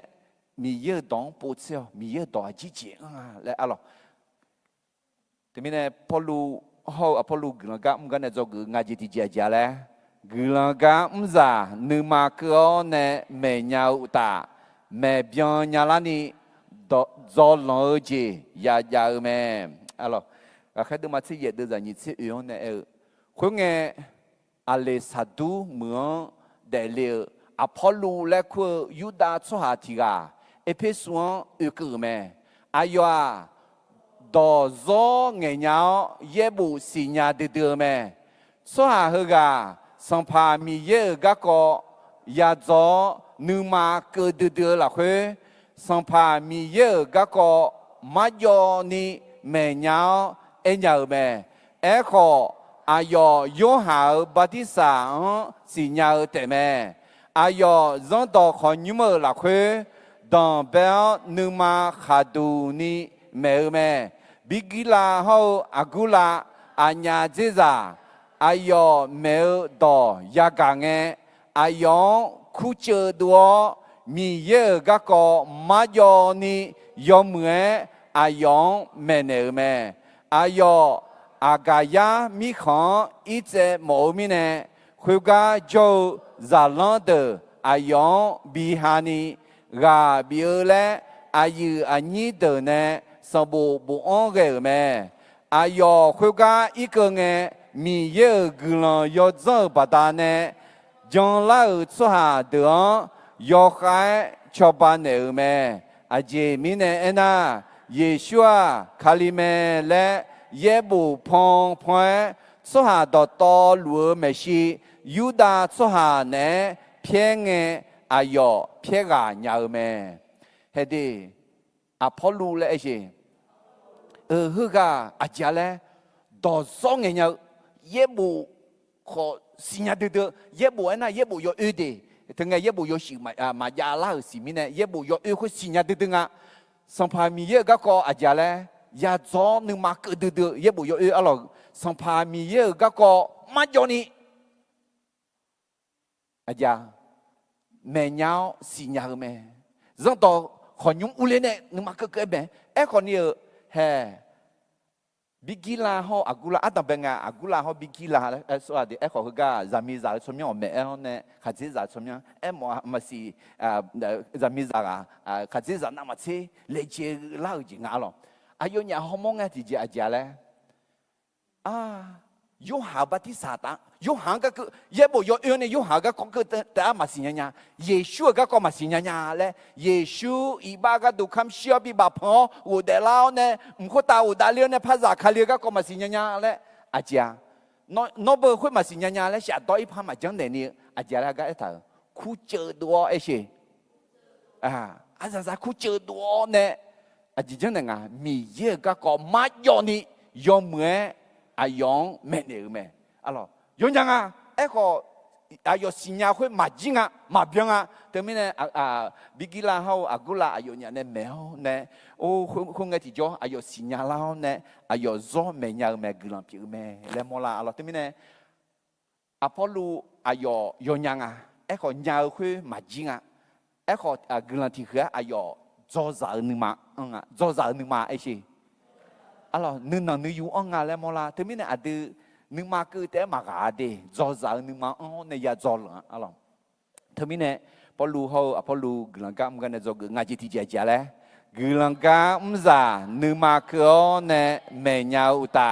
มีเย่ดองปูเชมีเย่ดองจีจีแล้วอะไรแต่มิเนี่ยพอลูเขาพอลูกงกันเนี่ยจอกงาจีที่จีจ้าแล้วกุลกาอุซานึกมาเกอเนเมียอุตาเมียบิอนยาลานีดอจอลอจียาจาเมอะไรก็แค่ดูมาที่เยอะดูจากนี้ที่อื่นเนี่ยคุณเงอเลสาดูเหมือนเดลีอพอลลูและคุณยูดาสุฮาติกาเอพิสวนอุกเมอายุอาดอจอเงียเยบุสิญญาเดือเมสุฮาเฮกาสัมภามีเยอะก็ยาจอนึกมาเกิดเดือละคือสัมภามีเยอะก็มาจอนี่เมียเอ็นยาเมเอขออายอยหาบัติสาสิญญาเตเมอายจังต่อขอยุมละคือดอนเบลนึกมาขาดูนี่เมบิกิลาเฮาอากุลาอัญญาเจซาอายเมลดอยากางเงอายคูเจดัวมีเยอะก็มาจอนี่ยอมเมื่ออายเมเนเมอายอากายามีของอีเจโมมิเนคุกาโจซาลันเดอายบิฮานีกาบิเอเลอายุอันนี้เดเนสบูบุองเกเมอายคุกาอีกเงมีเยอะกุลยอดเจอปัตตานีจังลาสุฮาเดือยอขายชอบปานเอเมอาเจมิเนเอนาเยชัวคาลิเมและเยบุพงพงสุฮาดอตอลัวเมชิยูดาสุฮาเนเพียงเงอายอเพียกาญาเมเฮดีอพอลูและเอเชฮึกาอาจารย์ดอซองเงยเยบุขอสิญญาเดือเยบุนะเยบุยอเอเดถึงไงเยบุยอสิมายาลาสิมิเนเยบุยอเอคุสิญญาเดืองะสัมภามีเยก็อาจารย์ยาจอนึงมาเกิดเดือเยบุยอเออะไรสัมภามีเยก็มาจอนี่อาจารย์แม่ยาวสิญญาเมจังต่อขอยุ่งอุเลเนนึงมาเกิดเบเอคนนี้เฮบิกิลาฮออากุลาอัตตาเบงอากุลาฮอบิกิลาสวัสดีขอฮือกาจามิซาสมยังเมเอเนขัดจิซาสมยังมมาซีจามิซาขัดจิซานามาเชเลเจลาจิงาลอายุเนี่ยฮอมงที่จะอาจารย์ยหาบัติสาตายหาก็เยบุยเอเนี่ยยหาก็คือแต่มาสิญญาเยซูก็มาสิญญาเลยเยซูอีบาก็ดูคำเชื่อบิบาพออุเดลาวเนี่ยมุขตาอุดาเลียเนี่ยภาษาคาเลียก็มาสิญญาเลยอาจารย์นบคุยมาสิญญาเลยชาต่อยพามาจังเดนี่อาจารย์ก็เอตาคู่เจอตัวเอชอาจารย์คู่เจอตัวเนี่ยอาจารย์จังเนี่ยมีเยก็มาโยนี่ยอมเมื่ออายองเมเนอเมอะไรยงยังก็อายสิญญาคุยมาจิงมาเบียงแต่ไม่เนี่ยบิกิลาเขาอากุลาอายุเนี่ยแมวเนี่ยโอ้คุณไงที่จ่ออายสิญญาเราเนี่ยอายจอเมียเมกุลาพิเมแล้วมอลาอะไรแต่ไม่เนี่ยอพอลูอายยงยังก็ยาวคุยมาจิงก็กุลาที่คืออายจอซาหนึ่งมาจอซาหนึ่งมาไอ้ชีอะไรนึกนึกอยู่อ่างแล้วมอลาแต่ไม่เนี่ยอดีนึกมาคือแต่มากาดีจอซานึกมาเนี่ยยาจอลอะไรแต่ไม่เนี่ยพอรู้เขาพอรู้กลังกำกันเนี่ยจอกงาจิติเจียเลยกลังกำซานึกมาคือเนี่ยเมียอุตา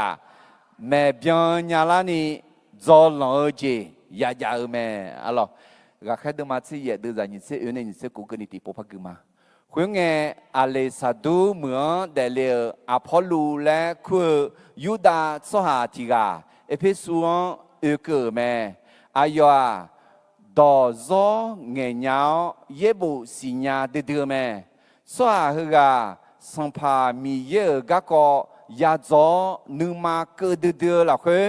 เมียเบียนยาลานีจอลจียาเมอะไรก็แค่ดูมาที่เยอะดูจากนี้ที่อื่นนี่ที่กูเกินที่พบกันมาคุณเงอเลสาดูเหมือนเดลีอพอลูและคือยูดาสหาติกาเอพิสวนอุกเมอายาดอซอเงียวเยบุสิญญาเดือเมสหาฮืกาสัมภามีเยก็ยาจอนึงมาเกิดเดือละคือ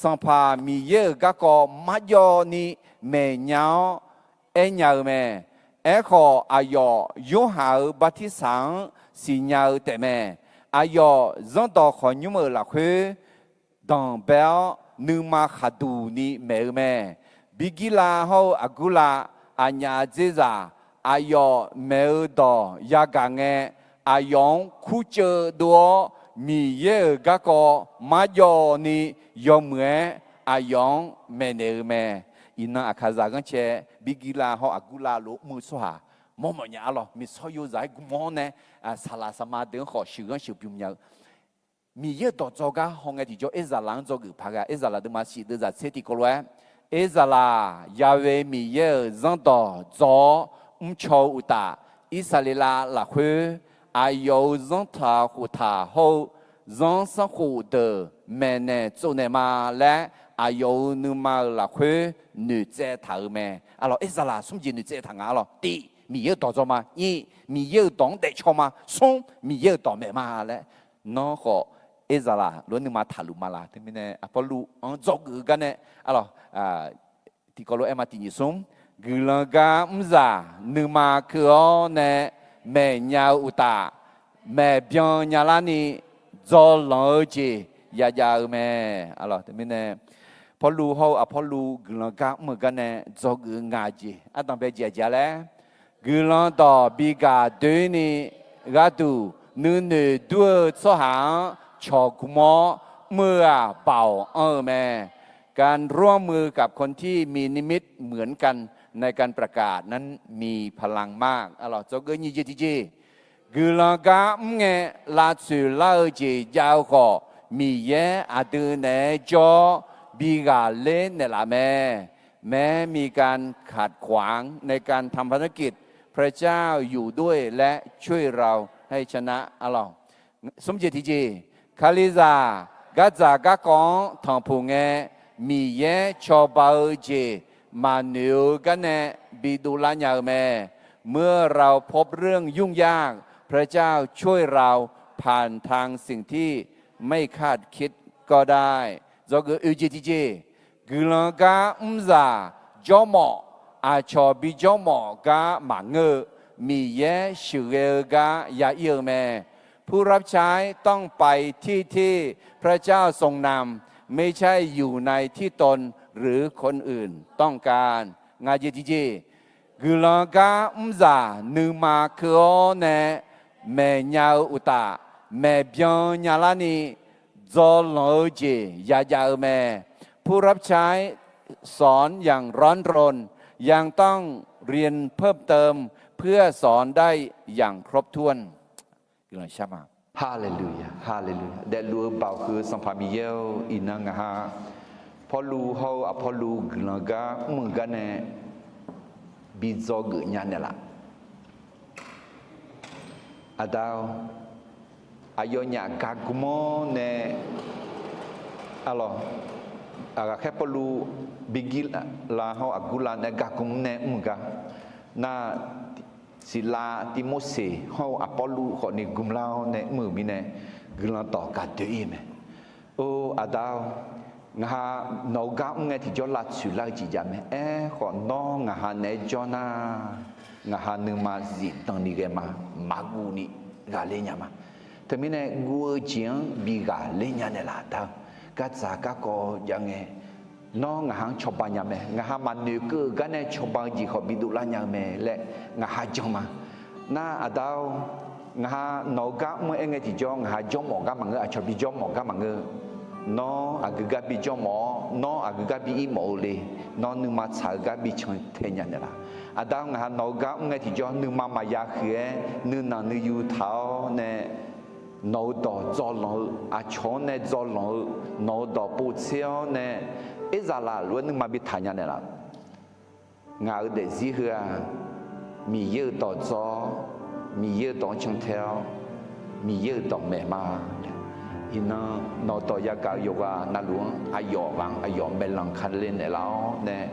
สัมภามีเยก็มาจอนี่เมเนียว nhờ mẹ khó yo yo hảo bát thi sáng xì nhờ tại mẹ yo dân tộc họ nhung ở là khuê đồng béo nữ mà khá đủ ni mẹ bigila hậu agula nhà dễ dàng yo mẹ đó ya gang nghe yong khu chờ đua mi ye ga ko ma yo ni yo mẹ yong mẹ nè mẹ ina akaza gan che bigila ho agula lo mu so ha mo mo nya lo mi so yo zai gu mo ne sala sama de ho shi gan shi pyum nya mi ye do zo ga ho nge ti jo ezalang zo gu pa ga ezala de ma si de za se ti ko lo ezala yawe mi ye zang do zo cho u ta isalila la khu ayo zang ta hu ta ho zang san hu de me ne zo ne ma la ayo nu ma la khu nữ chế thảo mẹ, alo Israel xung gì nữ chế thằng alo, đi mi yêu đỏ cho mà, nhị mi yêu đón để cho mà, xung mi yêu đón mẹ mà lẽ, nó họ Israel luôn nhưng mà thảo lu mà là, thế mình này Apollo ông dọc cái này, alo thì có lẽ em mà tin xung, gửi là ga giả, nữ mà cứ nè mẹ nhau uta, mẹ biang nhà lá ni, do lo gì, ya ya mẹ, alo thế mình nàyพอรู้เขาพอรู้กลางกันเหมือนกันเนี่ยจอกงาจีต้องไปเจียแล้วกลางต่อบีกาเดินนี่ก็ดูนู่นด้วยสหางชอกุมอเมื่อเป่าแม่การร่วมมือกับคนที่มีนิมิตเหมือนกันในการประกาศนั้นมีพลังมากจอกยี่จีจีกลางกันเงี้ยลาสุลาจียาวก็มีเยอะดูเนี่ยจอบีกาเล่นเนี่ยละแม้มีการขัดขวางในการทำภารกิจพระเจ้าอยู่ด้วยและช่วยเราให้ชนะสมเจติจีคาลิซากัจจากกองทองพูงเงมีเยชอบาเจมาเนือกันเนบิดูลาญาเมื่อเราพบเรื่องยุ่งยากพระเจ้าช่วยเราผ่านทางสิ่งที่ไม่คาดคิดก็ได้do cái UGTG gương cá za cho mỏ cho bị cho mỏ cá mà ngơมีเยชื่อcáยาเยื่อแม่ผู้รับใช้ต้องไปที่พระเจ้าทรงนำไม่ใช่อยู่ในที่ตนหรือคนอื่นต้องการงานUGTGกลางกาซานึมาคือเนแม่ยาอุตาแม่เบียนยาลานีจอลอยเจยายาแม่ผู้รับใช้สอนอย่างร้อนรนยังต้องเรียนเพิ่มเติมเพื่อสอนได้อย่างครบถ้วนกล่าวใช่ไหมฮาเลลูยาฮาเลลูยาเดลูเบาคือสัมภามิเยลอินังฮะพอลูเขาพอลูกลางกามึงกันเนี่ยบิจอกยันเนี่ยละอาดาวayonya kagumo ne aga kepolu bigil la ho agula ne gagum ne mga na sila timose ho apolu ko ni gumlao ne mu mi ne gula to ka de me o adao nga no ga nge ti jo la chu la ji ja me ko no nga ha ne jona nga ha nu ma zi tang ni ge ma magu ni ga le nya ma thế mình này ngua chiến bị gà lên nhà này là đâu các gia các cô dạng nghe nó ngã hàng chụp bao nhà mẹ ngã hàng mà nếu cứ cái này chụp bao gì họ bị đụng lại nhà mẹ lệ ngã hàng trong mà na ở đâu ngã nấu cá mới anh ấy thì cho ngã trong mỏ cá mà ngơ chụp bị trong mỏ cá mà ngơ nó ở cái gà bị trong mỏ nó ở cái gà bị im mỏ đi nó nương mà xả gà bị trong thế nhà này là ở đâu ngã nấu cá anh ấy thì cho nương mà giá khé nương nào nương yêu thảo nè nấu đỏ giò lẩu chón này giò lẩu nấu đỏ bột xeo này ít ra là luôn mà bị thay nhà này là ngài để gì hả mì yêu đỏ giò mì yêu đỏ trắng theo mì yêu đỏ mẹ mà ina nấu đỏ ya cả yoga na luôn ayo mẹ lăng khăn lên này lão này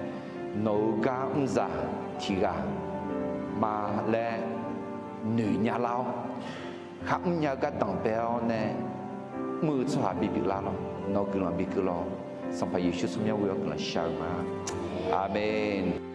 nấu cá za thì gà mà lẽ nữ nhà lão khắp nhà các tầng béo nè mưa xóa bị la lo nó cứ làm bị cứ lo xong phải yêu chút nhau với cái là sao mà amen